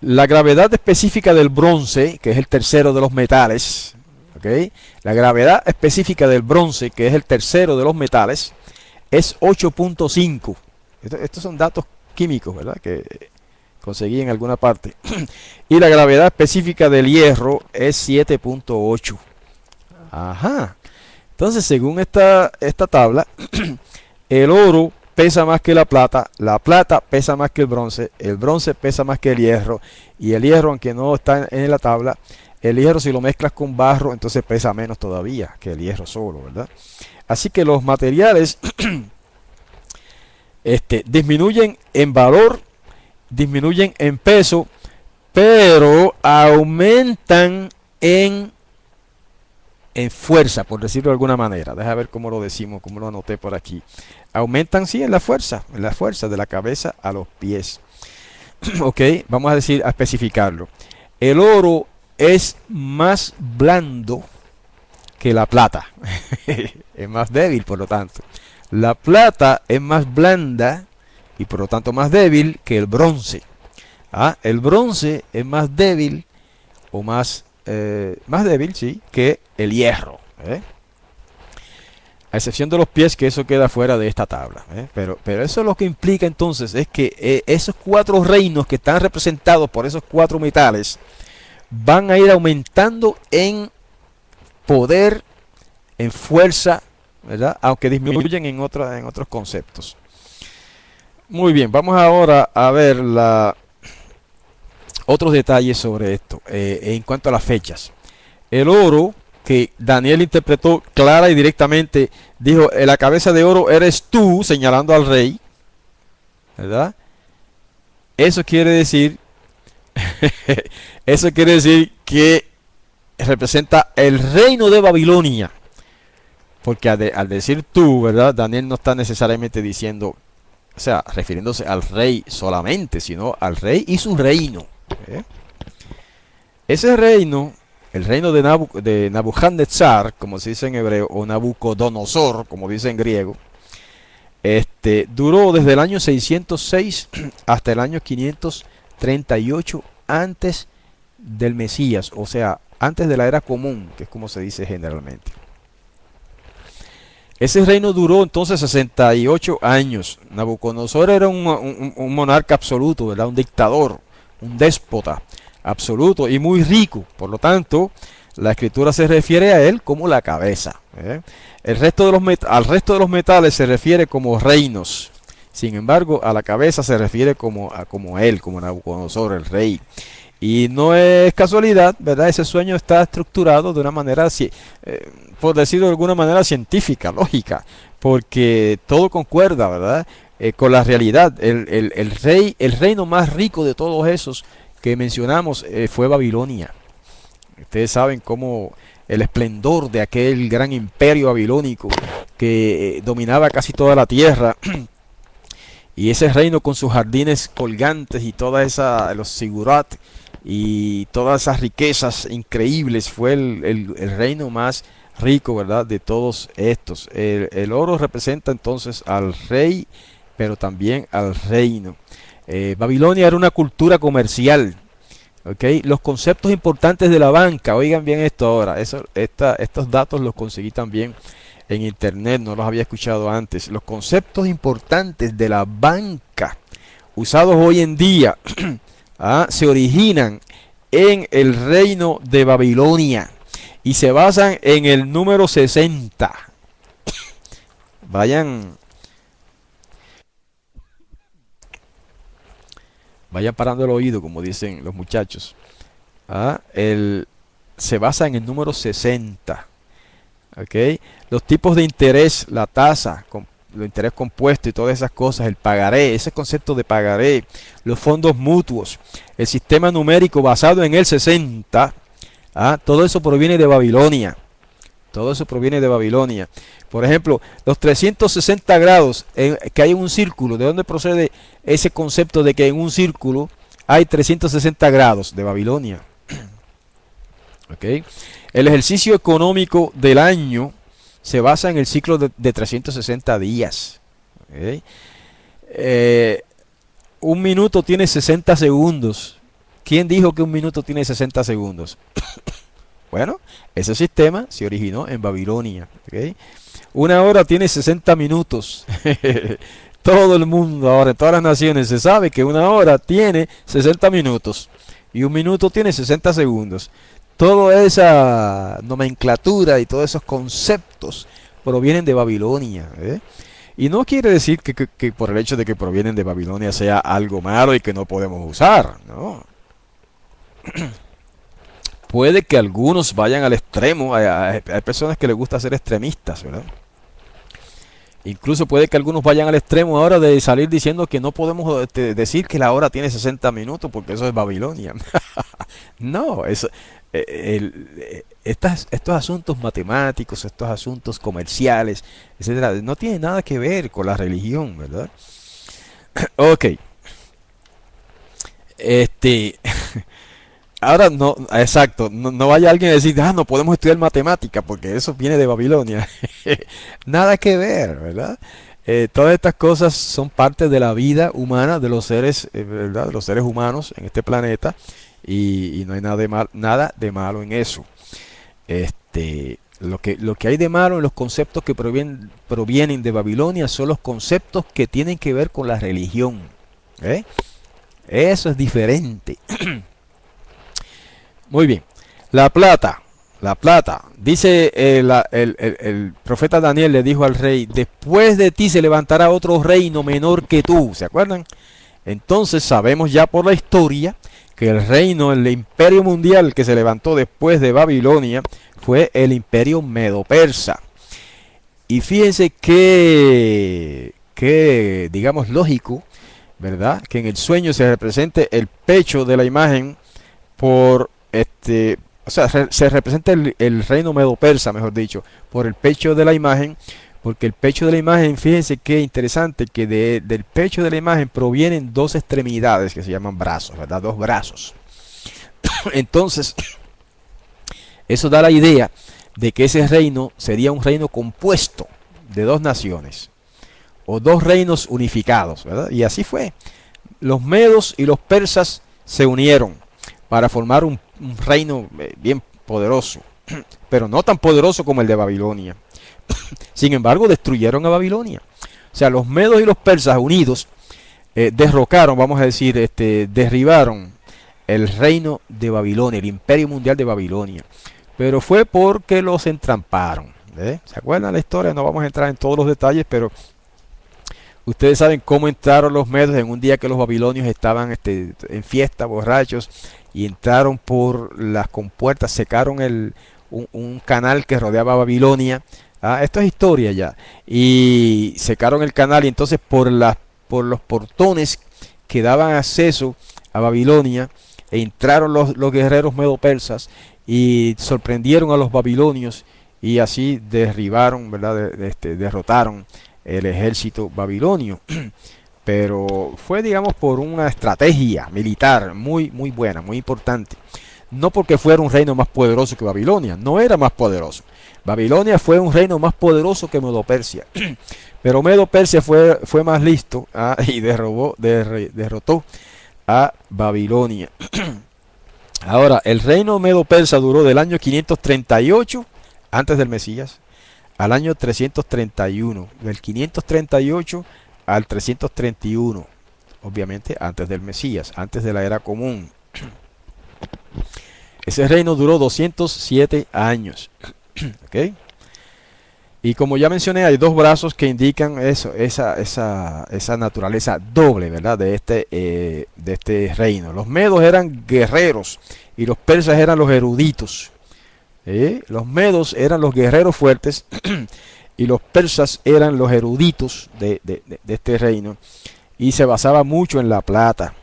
La gravedad específica del bronce, que es el tercero de los metales, ¿okay? La gravedad específica del bronce, que es el tercero de los metales, es 8.5. Estos son datos químicos, ¿verdad? Que conseguí en alguna parte. Y la gravedad específica del hierro es 7.8. Ajá. Entonces, según esta tabla, el oro pesa más que la plata pesa más que el bronce pesa más que el hierro, y el hierro, aunque no está en la tabla, el hierro si lo mezclas con barro, entonces pesa menos todavía que el hierro solo, ¿verdad? Así que los materiales disminuyen en valor, disminuyen en peso, pero aumentan en fuerza, por decirlo de alguna manera. Deja ver cómo lo decimos, cómo lo anoté por aquí. Aumentan, sí, en la fuerza de la cabeza a los pies. Ok, vamos a especificarlo. El oro es más blando que la plata. Es más débil, por lo tanto. La plata es más blanda y por lo tanto más débil que el bronce. El bronce es más débil o más débil, sí, que el hierro. A excepción de los pies, que eso queda fuera de esta tabla. Pero eso es lo que implica entonces, es que esos cuatro reinos que están representados por esos cuatro metales van a ir aumentando en poder, en fuerza, ¿verdad? Aunque disminuyen en otros conceptos. Muy bien, vamos ahora a ver otros detalles sobre esto en cuanto a las fechas. El oro que Daniel interpretó clara y directamente, dijo: la cabeza de oro eres tú, señalando al rey, ¿verdad? Eso quiere decir que representa el reino de Babilonia, porque al decir tú, ¿verdad? Daniel no está necesariamente diciendo, o sea, refiriéndose al rey solamente, sino al rey y su reino. Ese reino, el reino de Nabucodonosor, como se dice en hebreo, o Nabucodonosor, como dice en griego, Duró desde el año 606 hasta el año 538 antes del Mesías, o sea, antes de la era común, que es como se dice generalmente. Ese reino duró entonces 68 años. Nabucodonosor era un monarca absoluto, ¿verdad? Un dictador, un déspota absoluto y muy rico. Por lo tanto, la escritura se refiere a él como la cabeza. Al resto de los metales se refiere como reinos. Sin embargo, a la cabeza se refiere como él, como Nabucodonosor, el rey. Y no es casualidad, ¿verdad? Ese sueño está estructurado de una manera, por decirlo de alguna manera, científica, lógica, porque todo concuerda, ¿verdad? Con la realidad. El reino más rico de todos esos que mencionamos fue Babilonia. Ustedes saben cómo el esplendor de aquel gran imperio babilónico que dominaba casi toda la tierra. Y ese reino con sus jardines colgantes y los sigurat y todas esas riquezas increíbles fue el reino más rico, ¿verdad? De todos estos. El oro representa entonces al rey, pero también al reino. Babilonia era una cultura comercial. ¿Okay? Los conceptos importantes de la banca, oigan bien esto ahora, estos datos los conseguí también en internet, no los había escuchado antes. Los conceptos importantes de la banca usados hoy en día se originan en el reino de Babilonia y se basan en el número 60. Vayan parando el oído, como dicen los muchachos. Se basa en el número 60. ¿Okay? Los tipos de interés, la tasa, el interés compuesto y todas esas cosas, el pagaré, ese concepto de pagaré, los fondos mutuos, el sistema numérico basado en el 60, todo eso proviene de Babilonia. Todo eso proviene de Babilonia. Por ejemplo, los 360 grados que hay en un círculo, ¿de dónde procede ese concepto de que en un círculo hay 360 grados? De Babilonia. ¿Okay? El ejercicio económico del año se basa en el ciclo de 360 días. ¿Okay? Un minuto tiene 60 segundos. ¿Quién dijo que un minuto tiene 60 segundos? Bueno, ese sistema se originó en Babilonia. ¿Okay? Una hora tiene 60 minutos. Todo el mundo ahora, en todas las naciones, se sabe que una hora tiene 60 minutos. Y un minuto tiene 60 segundos. Toda esa nomenclatura y todos esos conceptos provienen de Babilonia. Y no quiere decir que por el hecho de que provienen de Babilonia sea algo malo y que no podemos usar. No. Puede que algunos vayan al extremo. Hay personas que les gusta ser extremistas, ¿verdad? Incluso puede que algunos vayan al extremo ahora de salir diciendo que no podemos decir que la hora tiene 60 minutos porque eso es Babilonia. No, estos asuntos matemáticos, estos asuntos comerciales, etcétera, no tienen nada que ver con la religión, ¿verdad? Ok. Ahora no, exacto, no vaya alguien a decir, no podemos estudiar matemática porque eso viene de Babilonia. Nada que ver, ¿verdad? Todas estas cosas son parte de la vida humana, de los seres, ¿verdad? De los seres humanos en este planeta y no hay nada de malo en eso. Lo que hay de malo en los conceptos que provienen de Babilonia son los conceptos que tienen que ver con la religión. Eso es diferente. Muy bien. La plata. Dice el profeta Daniel le dijo al rey, después de ti se levantará otro reino menor que tú. ¿Se acuerdan? Entonces sabemos ya por la historia que el imperio mundial que se levantó después de Babilonia fue el imperio medo-persa. Y fíjense que digamos lógico, ¿verdad? Que en el sueño se represente el pecho de la imagen o sea, se representa el reino medo-persa, mejor dicho, por el pecho de la imagen, porque el pecho de la imagen, fíjense qué interesante, que del pecho de la imagen provienen dos extremidades que se llaman brazos, ¿verdad? Dos brazos. Entonces, eso da la idea de que ese reino sería un reino compuesto de dos naciones. o dos reinos unificados, ¿verdad? Y así fue. Los medos y los persas se unieron para formar un reino bien poderoso, pero no tan poderoso como el de Babilonia. Sin embargo, destruyeron a Babilonia. O sea, los medos y los persas unidos derrocaron, vamos a decir, derribaron el reino de Babilonia, el imperio mundial de Babilonia. Pero fue porque los entramparon. ¿Se acuerdan la historia? No vamos a entrar en todos los detalles, pero ustedes saben cómo entraron los medos en un día que los babilonios estaban en fiesta, borrachos, y entraron por las compuertas, secaron un canal que rodeaba Babilonia. Esto es historia ya. Y secaron el canal y entonces por los portones que daban acceso a Babilonia entraron los guerreros medo-persas y sorprendieron a los babilonios y así derribaron, ¿verdad? Derrotaron el ejército babilonio. Pero fue, digamos, por una estrategia militar muy, muy buena, muy importante. No porque fuera un reino más poderoso que Babilonia, no era más poderoso. Babilonia fue un reino más poderoso que Medo-Persia. Pero Medo-Persia fue más listo y derrotó a Babilonia. Ahora, el reino Medo-Persa duró del año 538 antes del Mesías al año 331. Del 538 al 331, obviamente antes del Mesías, antes de la era común. Ese reino duró 207 años. ¿Okay? Y como ya mencioné, hay dos brazos que indican eso, esa naturaleza doble, ¿verdad? De este reino. Los medos eran guerreros y los persas eran los eruditos. Los medos eran los guerreros fuertes y los persas eran los eruditos de este reino. Y se basaba mucho en la plata.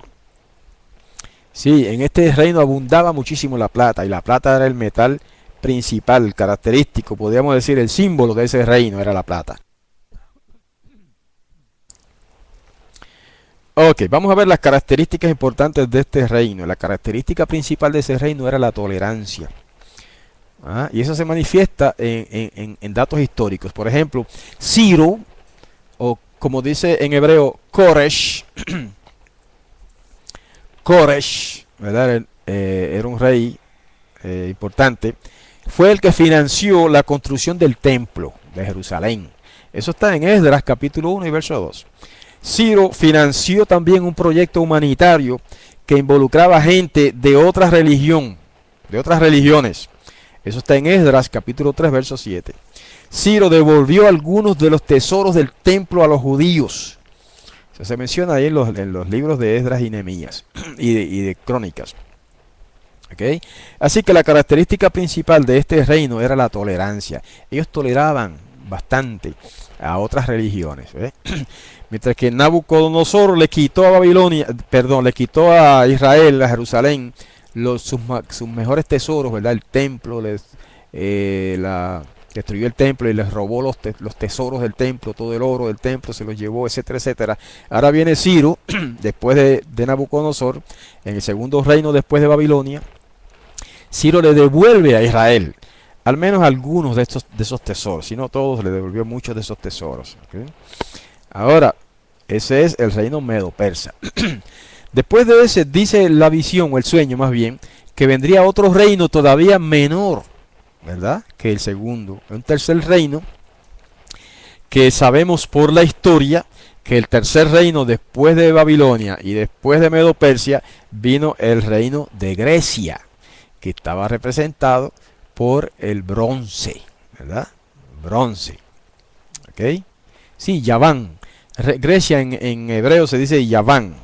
Sí, en este reino abundaba muchísimo la plata y la plata era el metal principal, característico, podríamos decir el símbolo de ese reino era la plata. Ok, vamos a ver las características importantes de este reino. La característica principal de ese reino era la tolerancia. Y eso se manifiesta en datos históricos. Por ejemplo, Ciro, o como dice en hebreo, Koresh, Koresh, ¿verdad? Era un rey importante. Fue el que financió la construcción del templo de Jerusalén. Eso está en Esdras capítulo 1 y verso 2. Ciro financió también un proyecto humanitario que involucraba gente de otra religión, de otras religiones. Eso está en Esdras capítulo 3 verso 7. Ciro devolvió algunos de los tesoros del templo a los judíos. Eso se menciona ahí en los libros de Esdras y Nehemías y de Crónicas. ¿Okay? Así que la característica principal de este reino era la tolerancia. Ellos toleraban bastante a otras religiones. Mientras que Nabucodonosor le quitó a le quitó a Israel, a Jerusalén, sus mejores tesoros, ¿verdad? El templo, destruyó el templo y les robó los tesoros del templo, todo el oro del templo se los llevó, etcétera, etcétera. Ahora viene Ciro, después de Nabucodonosor, en el segundo reino después de Babilonia. Ciro le devuelve a Israel al menos algunos de esos tesoros, si no todos, le devolvió muchos de esos tesoros. ¿Okay? Ahora, ese es el reino medo-persa. Después de ese, dice la visión, o el sueño más bien, que vendría otro reino todavía menor, ¿verdad? Que el segundo. Un tercer reino, que sabemos por la historia, que el tercer reino después de Babilonia y después de Medo-Persia, vino el reino de Grecia, que estaba representado por el bronce, ¿verdad? Bronce. ¿Ok? Sí, Yaván. Grecia en hebreo se dice Yaván.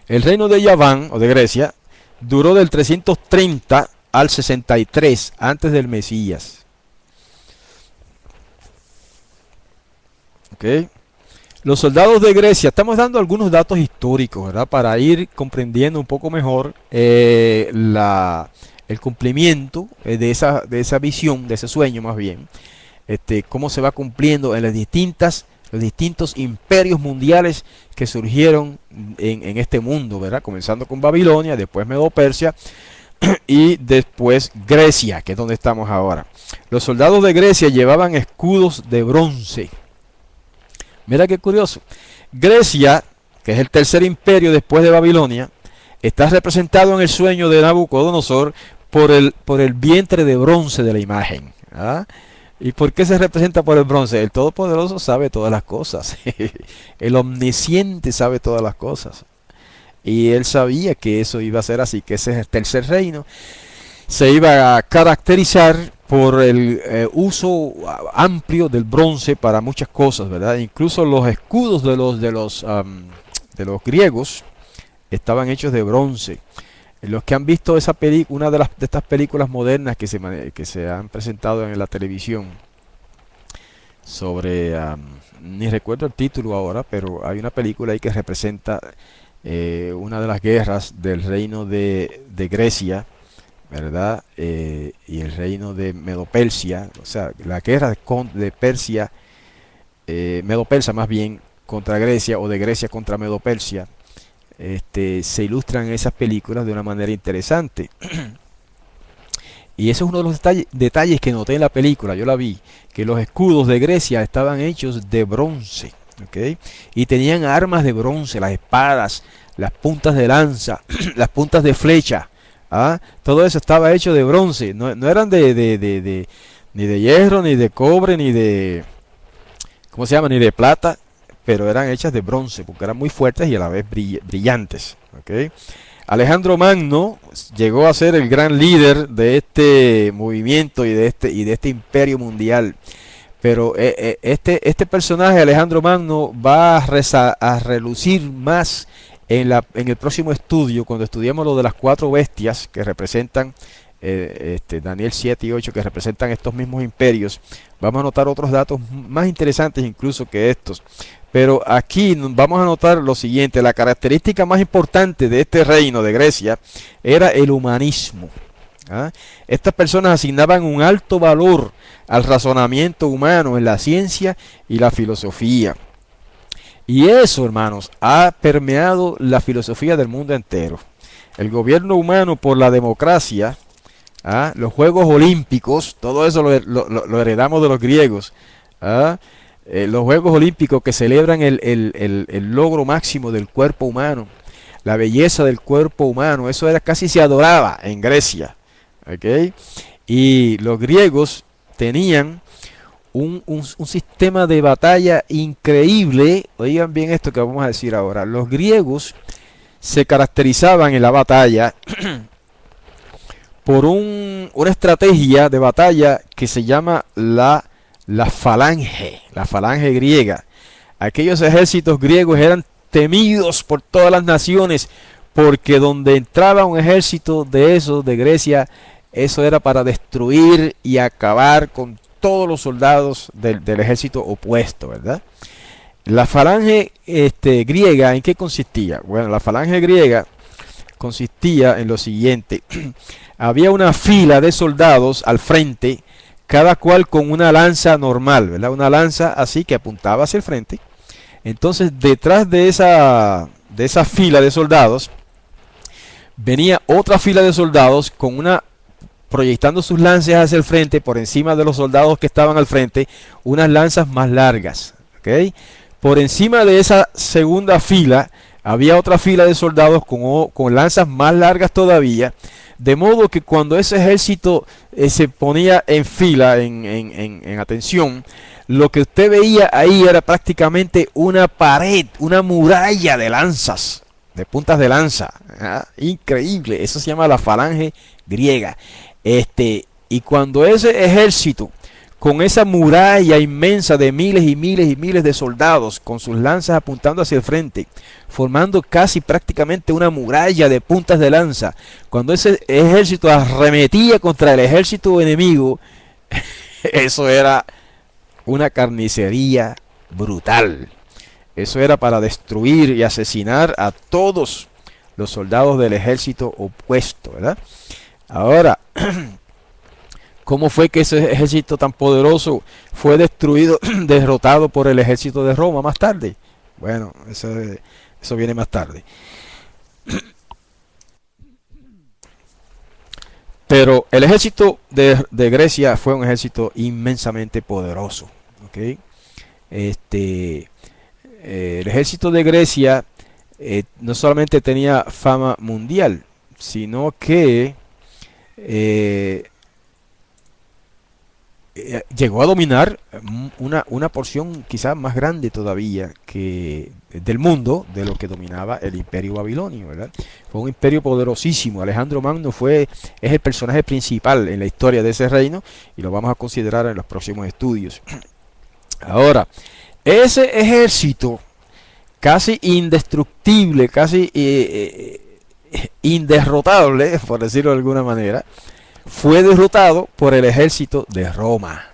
El reino de Yaván, o de Grecia, duró del 330 al 63 antes del Mesías. ¿Ok? Los soldados de Grecia, estamos dando algunos datos históricos, ¿verdad? Para ir comprendiendo un poco mejor el cumplimiento de esa visión, de ese sueño más bien. Cómo se va cumpliendo en los distintos imperios mundiales que surgieron en este mundo, ¿verdad? Comenzando con Babilonia, después Medo-Persia y después Grecia, que es donde estamos ahora. Los soldados de Grecia llevaban escudos de bronce. Mira qué curioso. Grecia, que es el tercer imperio después de Babilonia, está representado en el sueño de Nabucodonosor por el vientre de bronce de la imagen. ¿Ah? ¿Y por qué se representa por el bronce? El Todopoderoso sabe todas las cosas. El Omnisciente sabe todas las cosas. Y él sabía que eso iba a ser así, que ese tercer reino se iba a caracterizar por el uso amplio del bronce para muchas cosas, ¿verdad? Incluso los escudos de los griegos estaban hechos de bronce. Los que han visto esa una de estas películas modernas que se han presentado en la televisión sobre, ni recuerdo el título ahora, pero hay una película ahí que representa una de las guerras del reino de Grecia, ¿verdad? Y el reino de Medo-Persia, o sea, la guerra de Persia, Medo-Persia más bien, contra Grecia, o de Grecia contra Medo-Persia. Se ilustran en esas películas de una manera interesante. Y eso es uno de los detalles que noté en la película, yo la vi, que los escudos de Grecia estaban hechos de bronce, ¿ok? Y tenían armas de bronce, las espadas, las puntas de lanza, las puntas de flecha, ¿ah? Todo eso estaba hecho de bronce, no eran ni de hierro, ni de cobre, ni de, ¿cómo se llama? Ni de plata, pero eran hechas de bronce, porque eran muy fuertes y a la vez brillantes, ¿ok? Alejandro Magno llegó a ser el gran líder de este movimiento y de este imperio mundial. Pero este personaje, Alejandro Magno, va a relucir más en el próximo estudio, cuando estudiemos lo de las 4 bestias que representan Daniel 7 y 8, que representan estos mismos imperios. Vamos a notar otros datos más interesantes incluso que estos. Pero aquí vamos a notar lo siguiente: la característica más importante de este reino de Grecia era el humanismo. ¿Ah? Estas personas asignaban un alto valor al razonamiento humano en la ciencia y la filosofía. Y eso, hermanos, ha permeado la filosofía del mundo entero. El gobierno humano por la democracia, ¿ah? Los Juegos Olímpicos, todo eso lo heredamos de los griegos. ¿Ah? Los Juegos Olímpicos que celebran el logro máximo del cuerpo humano, la belleza del cuerpo humano, eso era, casi se adoraba en Grecia. ¿Okay? Y los griegos tenían un sistema de batalla increíble. Oigan bien esto que vamos a decir ahora. Los griegos se caracterizaban en la batalla por una estrategia de batalla que se llama la falange griega. Aquellos ejércitos griegos eran temidos por todas las naciones, porque donde entraba un ejército de esos de Grecia, eso era para destruir y acabar con todos los soldados del ejército opuesto, ¿verdad? La falange griega, ¿en qué consistía? Bueno, la falange griega consistía en lo siguiente: había una fila de soldados al frente, cada cual con una lanza normal, ¿verdad? Una lanza así que apuntaba hacia el frente. Entonces, detrás de esa fila de soldados venía otra fila de soldados proyectando sus lanzas hacia el frente, por encima de los soldados que estaban al frente, unas lanzas más largas, ¿okay? Por encima de esa segunda fila había otra fila de soldados con lanzas más largas todavía, de modo que cuando ese ejército se ponía en fila, en atención, lo que usted veía ahí era prácticamente una pared, una muralla de lanzas, de puntas de lanza. ¿Ah? Increíble, eso se llama la falange griega. Y cuando ese ejército, con esa muralla inmensa de miles y miles y miles de soldados, con sus lanzas apuntando hacia el frente, formando casi prácticamente una muralla de puntas de lanza, cuando ese ejército arremetía contra el ejército enemigo, eso era una carnicería brutal. Eso era para destruir y asesinar a todos los soldados del ejército opuesto, ¿verdad? Ahora, ¿cómo fue que ese ejército tan poderoso fue destruido, derrotado por el ejército de Roma más tarde? Bueno, eso viene más tarde. Pero el ejército de Grecia fue un ejército inmensamente poderoso. ¿Okay? el ejército de Grecia no solamente tenía fama mundial, sino que eh, llegó a dominar una porción quizás más grande todavía que del mundo de lo que dominaba el imperio babilonio, ¿verdad? Fue un imperio poderosísimo. Alejandro Magno es el personaje principal en la historia de ese reino y lo vamos a considerar en los próximos estudios. Ahora, ese ejército casi indestructible, casi inderrotable, por decirlo de alguna manera, fue derrotado por el ejército de Roma.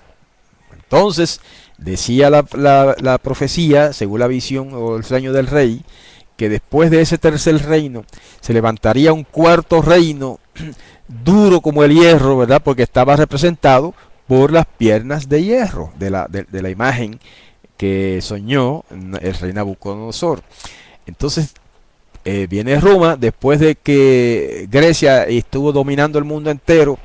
Entonces, decía la profecía, según la visión o el sueño del rey, que después de ese tercer reino se levantaría un cuarto reino duro como el hierro, ¿verdad? Porque estaba representado por las piernas de hierro de la imagen que soñó el rey Nabucodonosor. Entonces viene Roma, después de que Grecia estuvo dominando el mundo entero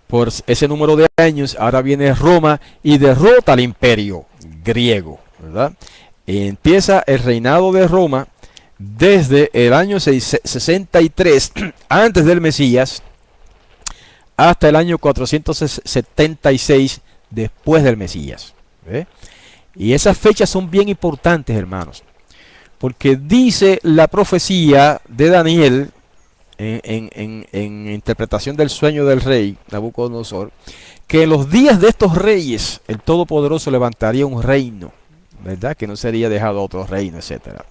por ese número de años. Ahora viene Roma y derrota al imperio griego, ¿verdad? Y empieza el reinado de Roma desde el año 63 antes del Mesías hasta el año 476 después del Mesías, ¿ve? Y esas fechas son bien importantes, hermanos, porque dice la profecía de Daniel en interpretación del sueño del rey Nabucodonosor, que en los días de estos reyes el Todopoderoso levantaría un reino, ¿verdad? Que no sería dejado a otro reino, etcétera.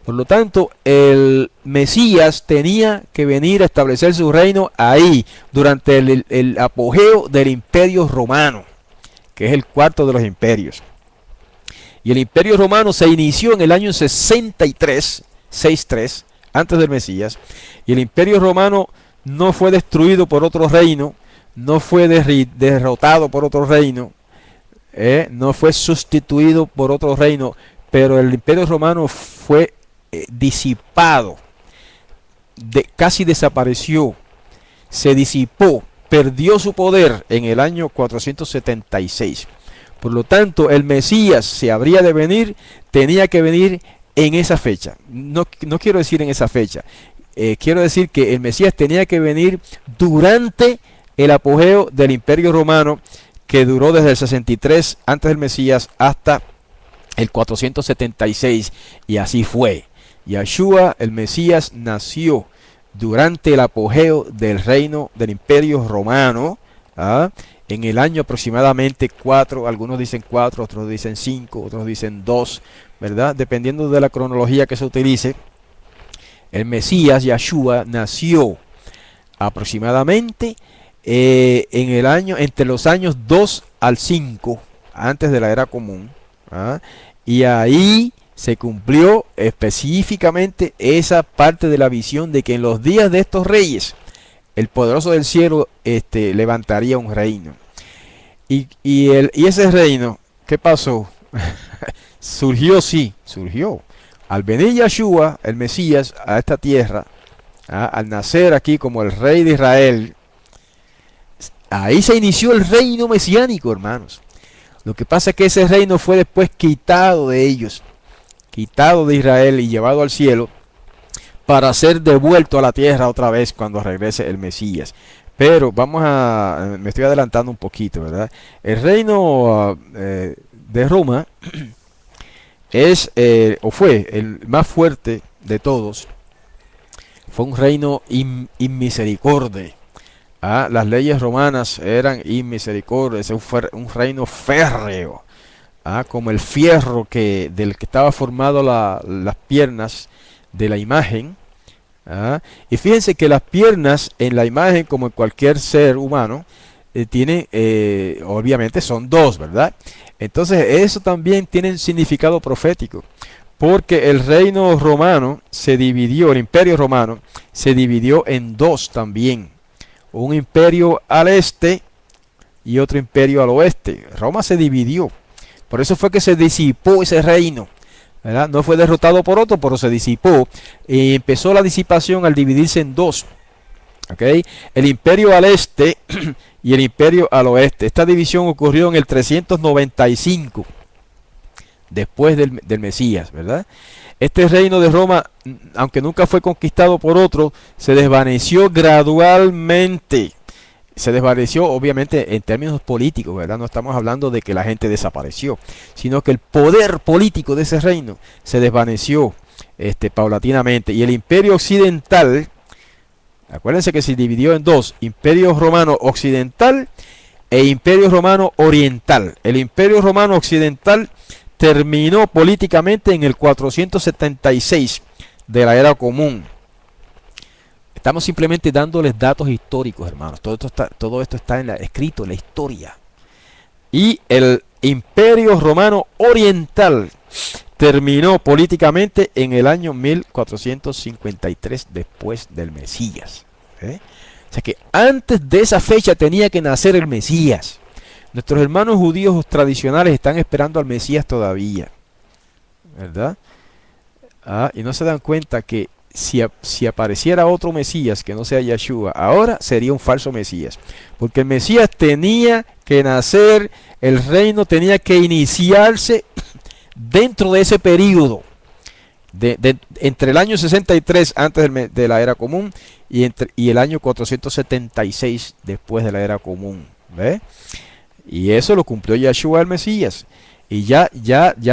Por lo tanto, el Mesías tenía que venir a establecer su reino ahí, durante el apogeo del imperio romano, que es el cuarto de los imperios. Y el imperio romano se inició en el año 63, antes del Mesías. Y el imperio romano no fue destruido por otro reino, no fue derrotado por otro reino, no fue sustituido por otro reino, pero el imperio romano fue disipado, casi desapareció, se disipó, perdió su poder en el año 476. Por lo tanto, el Mesías, si habría de venir, tenía que venir en esa fecha. No quiero decir en esa fecha. Quiero decir que el Mesías tenía que venir durante el apogeo del Imperio Romano, que duró desde el 63 antes del Mesías hasta el 476. Y así fue. Yahshua, el Mesías, nació durante el apogeo del reino del Imperio Romano, en el año aproximadamente 4, algunos dicen 4, otros dicen 5, otros dicen 2, ¿verdad? Dependiendo de la cronología que se utilice. El Mesías, Yahshua, nació aproximadamente en el año, entre los años 2 al 5, antes de la era común, y ahí se cumplió específicamente esa parte de la visión de que en los días de estos reyes, el poderoso del cielo levantaría un reino. Y ese reino, ¿qué pasó? Surgió. Al venir Yahshua, el Mesías, a esta tierra, al nacer aquí como el rey de Israel, ahí se inició el reino mesiánico, hermanos. Lo que pasa es que ese reino fue después quitado de ellos, quitado de Israel y llevado al cielo, para ser devuelto a la tierra otra vez cuando regrese el Mesías. Pero me estoy adelantando un poquito, ¿verdad? El reino de Roma fue el más fuerte de todos. Fue un reino inmisericordia. Las leyes romanas eran inmisericordias. Fue un reino férreo, como el fierro del que estaba formado las piernas de la imagen. Y fíjense que las piernas en la imagen, como en cualquier ser humano, tienen, obviamente son dos, ¿verdad? Entonces eso también tiene un significado profético, porque el reino romano se dividió, el imperio romano se dividió en dos también, un imperio al este y otro imperio al oeste. Roma se dividió, por eso fue que se disipó ese reino, ¿verdad? No fue derrotado por otro, pero se disipó. Y empezó la disipación al dividirse en dos. ¿Okay? El imperio al este y el imperio al oeste. Esta división ocurrió en el 395 después del Mesías, ¿verdad? Este reino de Roma, aunque nunca fue conquistado por otro, se desvaneció gradualmente. Se desvaneció obviamente en términos políticos, ¿verdad? No estamos hablando de que la gente desapareció, sino que el poder político de ese reino se desvaneció paulatinamente. Y el imperio occidental, acuérdense que se dividió en dos: imperio romano occidental e imperio romano oriental. El imperio romano occidental terminó políticamente en el 476 de la era común. Estamos simplemente dándoles datos históricos, hermanos. Todo esto está escrito en la historia. Y el imperio romano oriental terminó políticamente en el año 1453 después del Mesías. O sea que antes de esa fecha tenía que nacer el Mesías. Nuestros hermanos judíos tradicionales están esperando al Mesías todavía, ¿verdad? Y no se dan cuenta que si apareciera otro Mesías que no sea Yeshua, ahora sería un falso Mesías. Porque el Mesías tenía que nacer, el reino tenía que iniciarse dentro de ese periodo. Entre el año 63 antes de la era común y el año 476 después de la era común. ¿Ve? Y eso lo cumplió Yeshua el Mesías. Y ya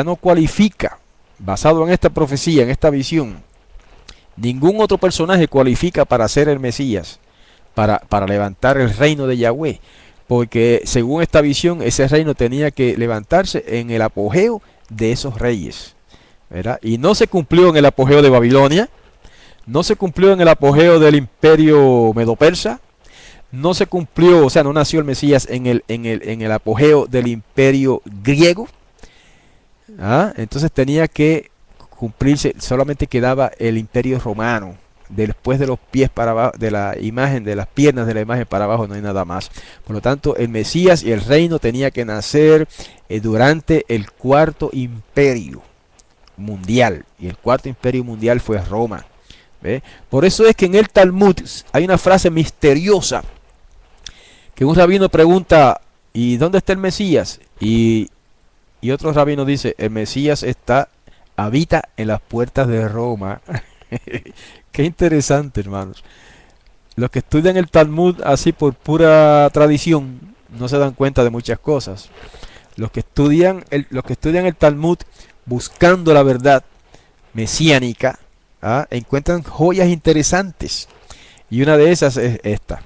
no cualifica, basado en esta profecía, en esta visión, ningún otro personaje cualifica para ser el Mesías, para levantar el reino de Yahweh. Porque según esta visión, ese reino tenía que levantarse en el apogeo de esos reyes, ¿verdad? Y no se cumplió en el apogeo de Babilonia, no se cumplió en el apogeo del imperio medo-persa, no se cumplió, o sea, no nació el Mesías en el apogeo del imperio griego. Entonces tenía que cumplirse, solamente quedaba el imperio romano. Después de los pies para abajo, de la imagen, de las piernas de la imagen para abajo, no hay nada más. Por lo tanto, el Mesías y el reino tenía que nacer durante el cuarto imperio mundial. Y el cuarto imperio mundial fue Roma. ¿Ve? Por eso es que en el Talmud hay una frase misteriosa que un rabino pregunta: ¿y dónde está el Mesías? Y otro rabino dice: el Mesías habita en las puertas de Roma. Qué interesante, hermanos. Los que estudian el Talmud así por pura tradición no se dan cuenta de muchas cosas. Los que estudian el Talmud buscando la verdad mesiánica, encuentran joyas interesantes. Y una de esas es esta.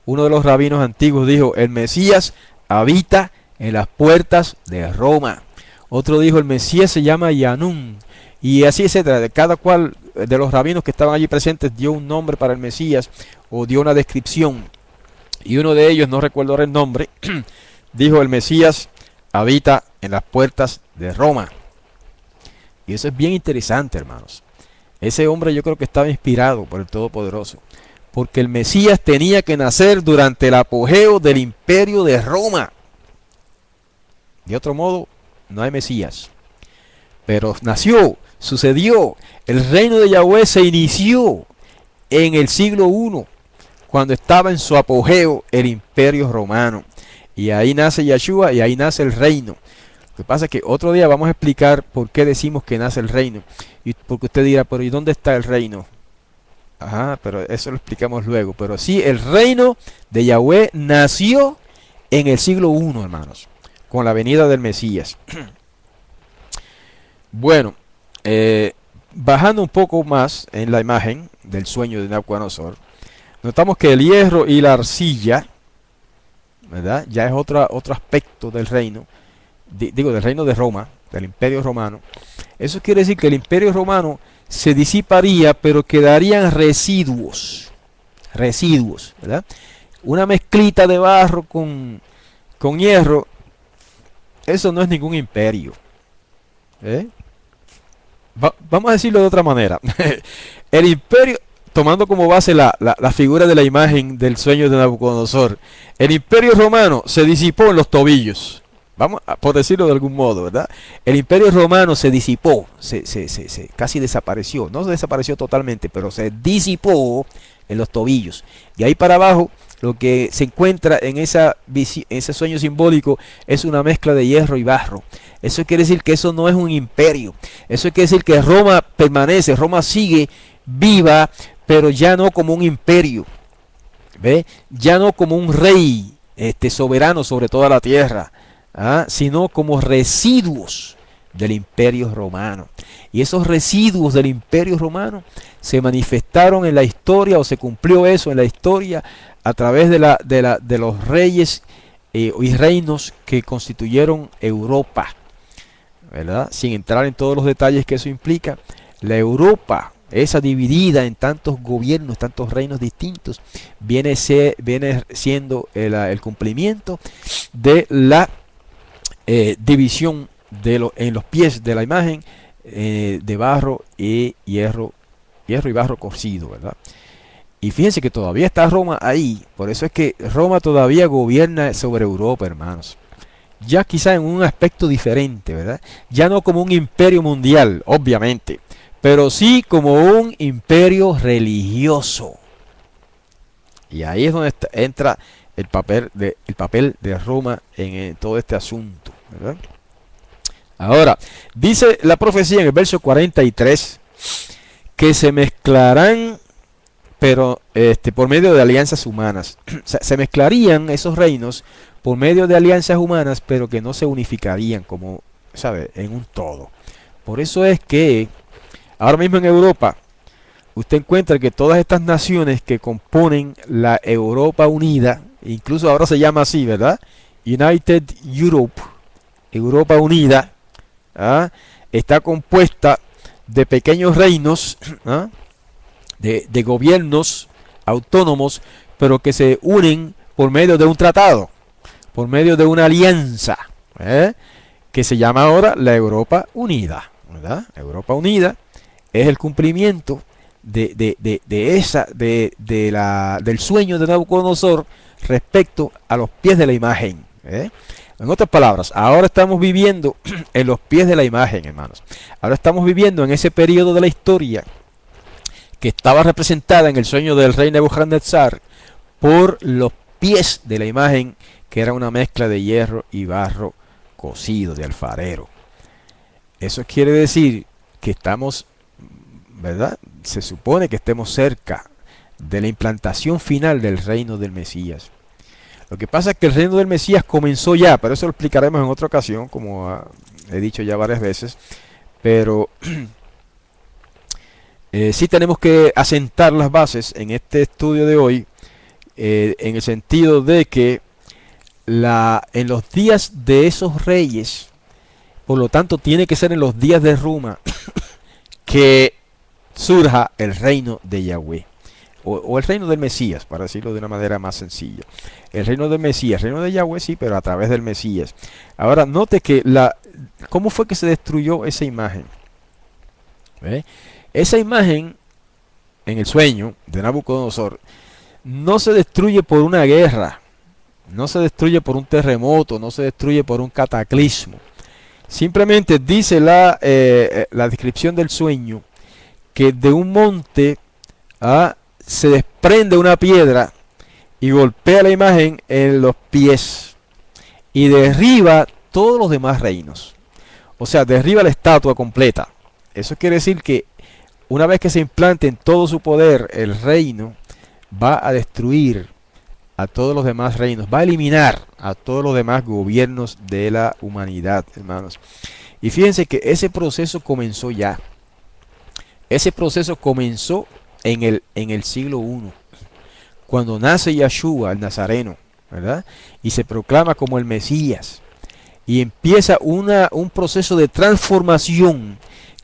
Uno de los rabinos antiguos dijo: el Mesías habita en las puertas de Roma. Otro dijo: el Mesías se llama Yanún. Y así etcétera. Cada cual de los rabinos que estaban allí presentes dio un nombre para el Mesías o dio una descripción. Y uno de ellos, no recuerdo ahora el nombre, dijo: el Mesías habita en las puertas de Roma. Y eso es bien interesante, hermanos. Ese hombre yo creo que estaba inspirado por el Todopoderoso, porque el Mesías tenía que nacer durante el apogeo del imperio de Roma. De otro modo, no hay Mesías. Pero nació, sucedió. El reino de Yahweh se inició en el siglo I, cuando estaba en su apogeo el imperio romano. Y ahí nace Yeshua y ahí nace el reino. Lo que pasa es que otro día vamos a explicar por qué decimos que nace el reino. Y porque usted dirá: pero ¿y dónde está el reino? Pero eso lo explicamos luego. Pero sí, el reino de Yahweh nació en el siglo I, hermanos, con la venida del Mesías. Bueno, bajando un poco más en la imagen del sueño de Nabucodonosor, notamos que el hierro y la arcilla, ¿verdad?, ya es otro aspecto del reino, del reino de Roma, del imperio romano. Eso quiere decir que el imperio romano se disiparía, pero quedarían residuos, ¿verdad? Una mezclita de barro con hierro, eso no es ningún imperio. Vamos a decirlo de otra manera. El imperio, tomando como base la figura de la imagen del sueño de Nabucodonosor, el imperio romano se disipó en los tobillos. Por decirlo de algún modo, ¿verdad? El imperio romano se disipó, casi desapareció. No desapareció totalmente, pero se disipó en los tobillos. Y ahí para abajo, lo que se encuentra en ese sueño simbólico es una mezcla de hierro y barro. Eso quiere decir que eso no es un imperio. Eso quiere decir que Roma permanece, Roma sigue viva, pero ya no como un imperio. ¿Ve? Ya no como un rey soberano sobre toda la tierra, sino como residuos del imperio romano. Y esos residuos del imperio romano se manifestaron en la historia, o se cumplió eso en la historia, a través de los reyes y reinos que constituyeron Europa, ¿verdad? Sin entrar en todos los detalles que eso implica, la Europa, esa dividida en tantos gobiernos, tantos reinos distintos, viene siendo el cumplimiento de la división en los pies de la imagen de barro y hierro y barro cocido, ¿verdad? Y fíjense que todavía está Roma ahí. Por eso es que Roma todavía gobierna sobre Europa, hermanos. Ya quizá en un aspecto diferente, ¿verdad? Ya no como un imperio mundial, obviamente, pero sí como un imperio religioso. Y ahí es donde entra el papel de Roma en todo este asunto, ¿verdad? Ahora, dice la profecía en el verso 43 que se mezclarán, pero por medio de alianzas humanas. O sea, se mezclarían esos reinos por medio de alianzas humanas, pero que no se unificarían como, ¿sabe?, en un todo. Por eso es que ahora mismo en Europa usted encuentra que todas estas naciones que componen la Europa Unida, incluso ahora se llama así, ¿verdad? United Europe, Europa Unida, está compuesta de pequeños reinos, de gobiernos autónomos, pero que se unen por medio de un tratado, por medio de una alianza, que se llama ahora la Europa Unida, ¿verdad? Europa Unida es el cumplimiento del sueño de Nabucodonosor respecto a los pies de la imagen. En otras palabras, ahora estamos viviendo en los pies de la imagen, hermanos. Ahora estamos viviendo en ese periodo de la historia que estaba representada en el sueño del rey Nebuchadnezzar por los pies de la imagen, que era una mezcla de hierro y barro cocido de alfarero. Eso quiere decir que estamos, ¿verdad? Se supone que estemos cerca de la implantación final del reino del Mesías. Lo que pasa es que el reino del Mesías comenzó ya, pero eso lo explicaremos en otra ocasión, como he dicho ya varias veces. Pero sí tenemos que asentar las bases en este estudio de hoy, en el sentido de que en los días de esos reyes, por lo tanto tiene que ser en los días de Roma, que surja el reino de Yahweh, o el reino del Mesías, para decirlo de una manera más sencilla. El reino del Mesías, el reino de Yahweh sí, pero a través del Mesías. Ahora note que ¿cómo fue que se destruyó esa imagen? Esa imagen en el sueño de Nabucodonosor no se destruye por una guerra, no se destruye por un terremoto, no se destruye por un cataclismo. Simplemente dice la descripción del sueño que de un monte se desprende una piedra y golpea la imagen en los pies y derriba todos los demás reinos. O sea, derriba la estatua completa. Eso quiere decir que una vez que se implante en todo su poder, el reino va a destruir a todos los demás reinos, va a eliminar a todos los demás gobiernos de la humanidad, hermanos. Y fíjense que ese proceso comenzó ya. Ese proceso comenzó en el siglo I, cuando nace Yeshua, el Nazareno, ¿verdad? Y se proclama como el Mesías. Y empieza un proceso de transformación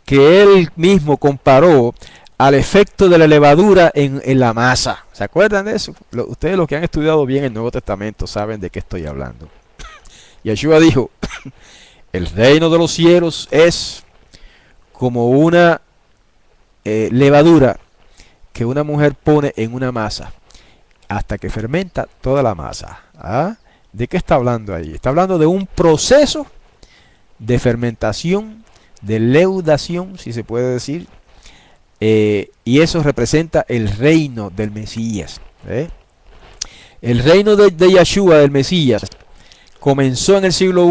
que él mismo comparó al efecto de la levadura en la masa. ¿Se acuerdan de eso? Ustedes, los que han estudiado bien el Nuevo Testamento, saben de qué estoy hablando. Yeshua dijo, el reino de los cielos es como una levadura que una mujer pone en una masa hasta que fermenta toda la masa. ¿De qué está hablando ahí? Está hablando de un proceso de fermentación, de leudación, si se puede decir, y eso representa el reino del Mesías. El reino de Yeshua, del Mesías, comenzó en el siglo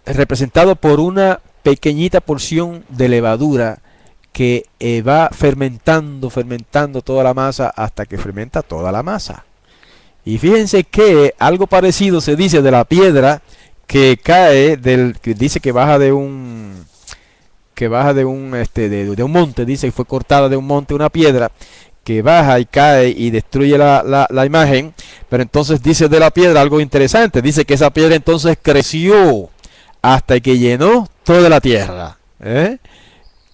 I representado por una pequeñita porción de levadura que va fermentando toda la masa hasta que fermenta toda la masa. Y fíjense que algo parecido se dice de la piedra que cae que dice que baja de un de un monte, dice que fue cortada de un monte una piedra que baja y cae y destruye la imagen. Pero entonces dice de la piedra algo interesante, dice que esa piedra entonces creció hasta que llenó toda la tierra.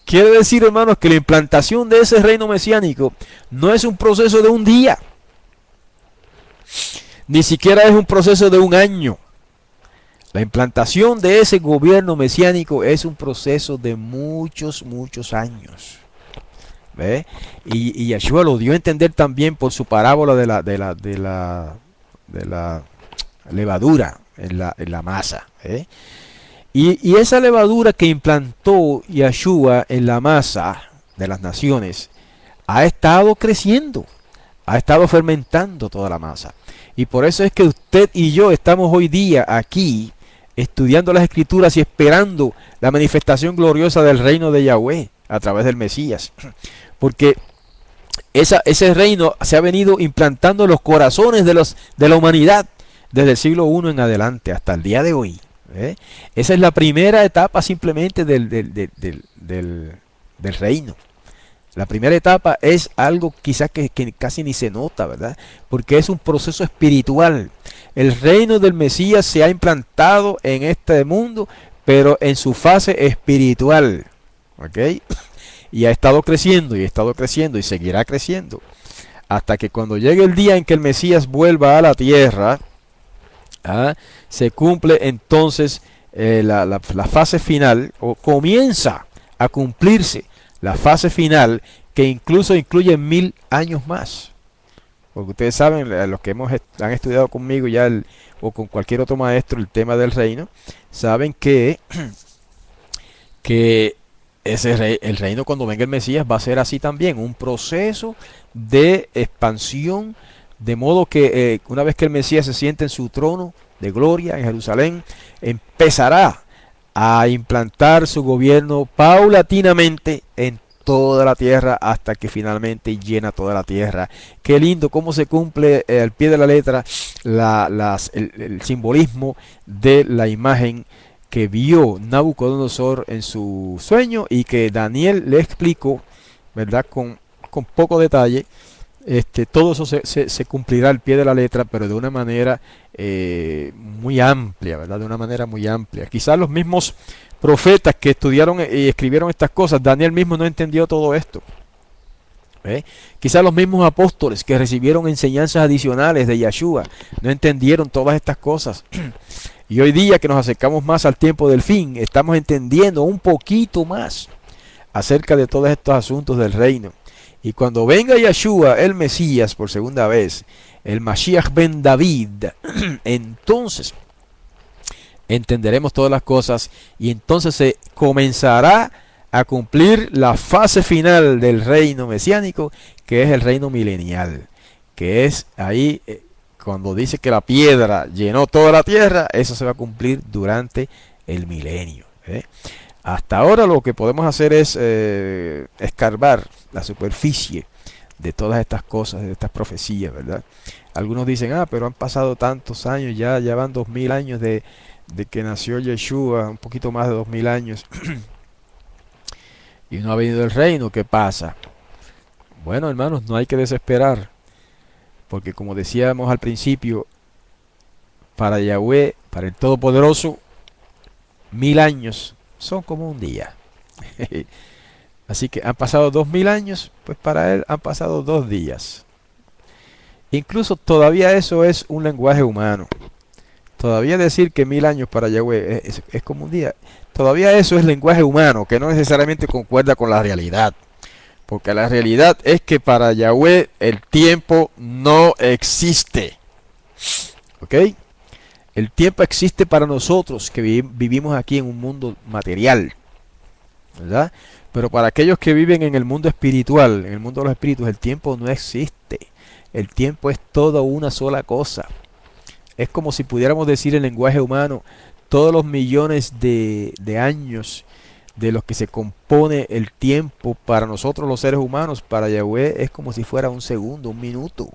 Quiere decir, hermanos, que la implantación de ese reino mesiánico no es un proceso de un día, ni siquiera es un proceso de un año. La implantación de ese gobierno mesiánico es un proceso de muchos años. ¿Ve? Y Yeshua lo dio a entender también por su parábola de la levadura en la masa. Y esa levadura que implantó Yeshua en la masa de las naciones ha estado creciendo, ha estado fermentando toda la masa. Y por eso es que usted y yo estamos hoy día aquí estudiando las Escrituras y esperando la manifestación gloriosa del reino de Yahweh a través del Mesías. Porque ese reino se ha venido implantando en los corazones de la humanidad desde el siglo I en adelante hasta el día de hoy. Esa es la primera etapa simplemente del reino. La primera etapa es algo quizás que casi ni se nota, ¿verdad? Porque es un proceso espiritual. El reino del Mesías se ha implantado en este mundo, pero en su fase espiritual. ¿Ok? Y ha estado creciendo y seguirá creciendo. Hasta que cuando llegue el día en que el Mesías vuelva a la tierra, se cumple entonces la fase final, o comienza a cumplirse la fase final, que incluso incluye 1000 años más. Porque ustedes saben, los que han estudiado conmigo ya o con cualquier otro maestro el tema del reino, saben que el reino cuando venga el Mesías va a ser así también, un proceso de expansión, de modo que una vez que el Mesías se siente en su trono de gloria en Jerusalén, empezará a implantar su gobierno paulatinamente en toda la tierra hasta que finalmente llena toda la tierra. Qué lindo cómo se cumple al pie de la letra el simbolismo de la imagen que vio Nabucodonosor en su sueño y que Daniel le explicó, ¿verdad? Con poco detalle. Todo eso se cumplirá al pie de la letra, pero de una manera muy amplia, ¿verdad? De una manera muy amplia. Quizás los mismos profetas que estudiaron y escribieron estas cosas, Daniel mismo no entendió todo esto. Quizás los mismos apóstoles que recibieron enseñanzas adicionales de Yeshua no entendieron todas estas cosas. Y hoy día que nos acercamos más al tiempo del fin, estamos entendiendo un poquito más acerca de todos estos asuntos del reino. Y cuando venga Yeshua, el Mesías, por segunda vez, el Mashiach ben David, entonces entenderemos todas las cosas y entonces se comenzará a cumplir la fase final del reino mesiánico, que es el reino milenial, que es ahí cuando dice que la piedra llenó toda la tierra, eso se va a cumplir durante el milenio. Hasta ahora lo que podemos hacer es escarbar la superficie de todas estas cosas, de estas profecías, ¿verdad? Algunos dicen, pero han pasado tantos años, ya van 2000 años de que nació Yeshua, un poquito más de 2000 años, y no ha venido el reino. ¿Qué pasa? Bueno, hermanos, no hay que desesperar, porque como decíamos al principio, para Yahweh, para el Todopoderoso, 1000 años son como un día. Así que han pasado 2000 años, pues para él han pasado 2 días. Incluso todavía eso es un lenguaje humano. Todavía decir que 1000 años para Yahweh es como un día. Todavía eso es lenguaje humano, que no necesariamente concuerda con la realidad. Porque la realidad es que para Yahweh el tiempo no existe. ¿Ok? El tiempo existe para nosotros que vivimos aquí en un mundo material, ¿verdad? Pero para aquellos que viven en el mundo espiritual, en el mundo de los espíritus, el tiempo no existe. El tiempo es toda una sola cosa. Es como si pudiéramos decir en lenguaje humano, todos los millones de años de los que se compone el tiempo para nosotros los seres humanos, para Yahweh es como si fuera un segundo, un minuto,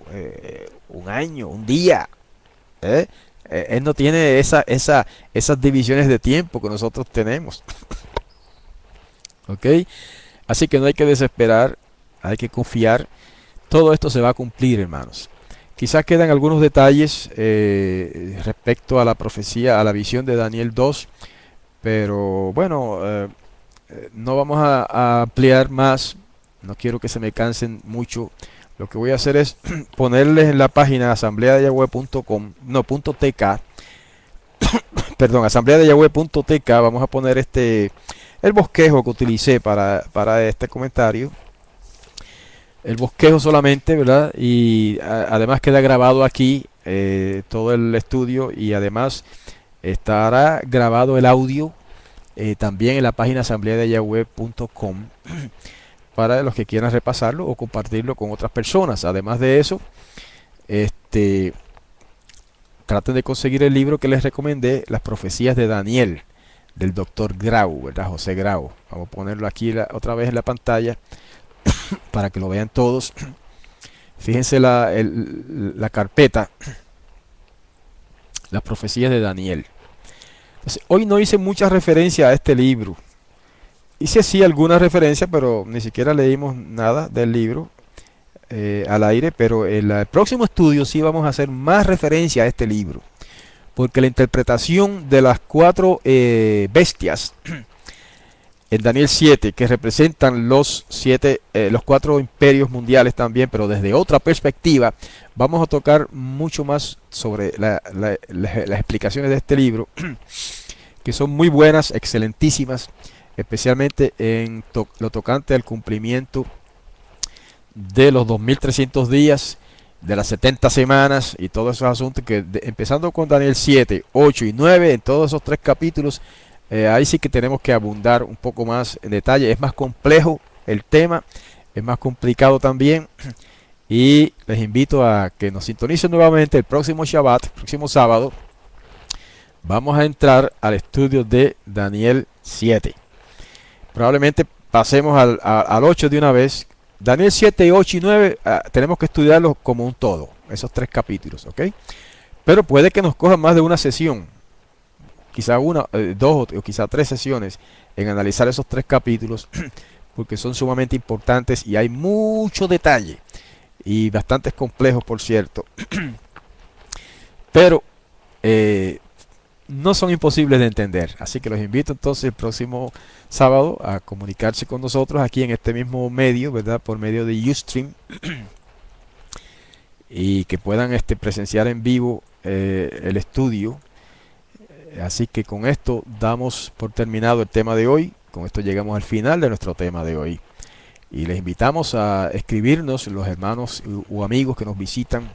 un año, un día. ¿eh? Él no tiene esas divisiones de tiempo que nosotros tenemos. ¿Ok? Así que no hay que desesperar, hay que confiar. Todo esto se va a cumplir, hermanos. Quizás quedan algunos detalles respecto a la profecía, a la visión de Daniel 2, pero bueno, no vamos a ampliar más. No quiero que se me cansen mucho. Lo que voy a hacer es ponerles en la página asambleadeyahweh.com, no, .tk, perdón, asambleadeyahweh.tk. Vamos a poner el bosquejo que utilicé para este comentario. El bosquejo solamente, ¿verdad? Y además queda grabado aquí todo el estudio, y además estará grabado el audio también en la página asambleadeyahweh.com para los que quieran repasarlo o compartirlo con otras personas. Además de eso, traten de conseguir el libro que les recomendé, Las profecías de Daniel, del doctor Grau, ¿verdad? José Grau. Vamos a ponerlo aquí otra vez en la pantalla para que lo vean todos. Fíjense la carpeta, Las profecías de Daniel. Entonces, hoy no hice mucha referencia a este libro. Hice sí alguna referencia, pero ni siquiera leímos nada del libro al aire. Pero en el próximo estudio sí vamos a hacer más referencia a este libro, porque la interpretación de las cuatro bestias en Daniel 7, que representan los cuatro imperios mundiales también, pero desde otra perspectiva, vamos a tocar mucho más sobre las explicaciones de este libro, que son muy buenas, excelentísimas, especialmente en lo tocante al cumplimiento de los 2300 días, de las 70 semanas y todos esos asuntos, que empezando con Daniel 7, 8 y 9, en todos esos tres capítulos, ahí sí que tenemos que abundar un poco más en detalle. Es más complejo el tema, es más complicado también, y les invito a que nos sintonicen nuevamente el próximo Shabbat, próximo sábado. Vamos a entrar al estudio de Daniel 7. Probablemente pasemos al 8 de una vez. Daniel 7, 8 y 9 tenemos que estudiarlos como un todo, esos tres capítulos, ¿ok? Pero puede que nos coja más de una sesión, quizá una, dos o quizá tres sesiones en analizar esos tres capítulos, porque son sumamente importantes y hay mucho detalle y bastante complejos, por cierto. Pero no son imposibles de entender. Así que los invito entonces el próximo sábado a comunicarse con nosotros aquí en este mismo medio, ¿verdad? Por medio de Ustream, y que puedan presenciar en vivo el estudio. Así que con esto damos por terminado el tema de hoy. Con esto llegamos al final de nuestro tema de hoy. Y les invitamos a escribirnos, los hermanos o amigos que nos visitan,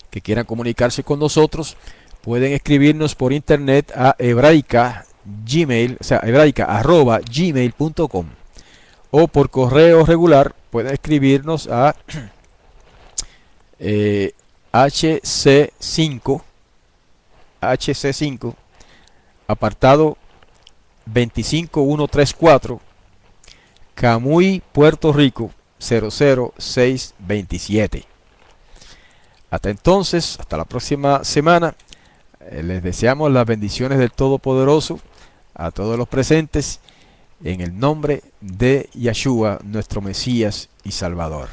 que quieran comunicarse con nosotros. Pueden escribirnos por internet a hebraica@gmail.com, o por correo regular pueden escribirnos a HC5 apartado 25134, Camuy, Puerto Rico 00627. Hasta entonces, hasta la próxima semana. Les deseamos las bendiciones del Todopoderoso a todos los presentes, en el nombre de Yahshua, nuestro Mesías y Salvador.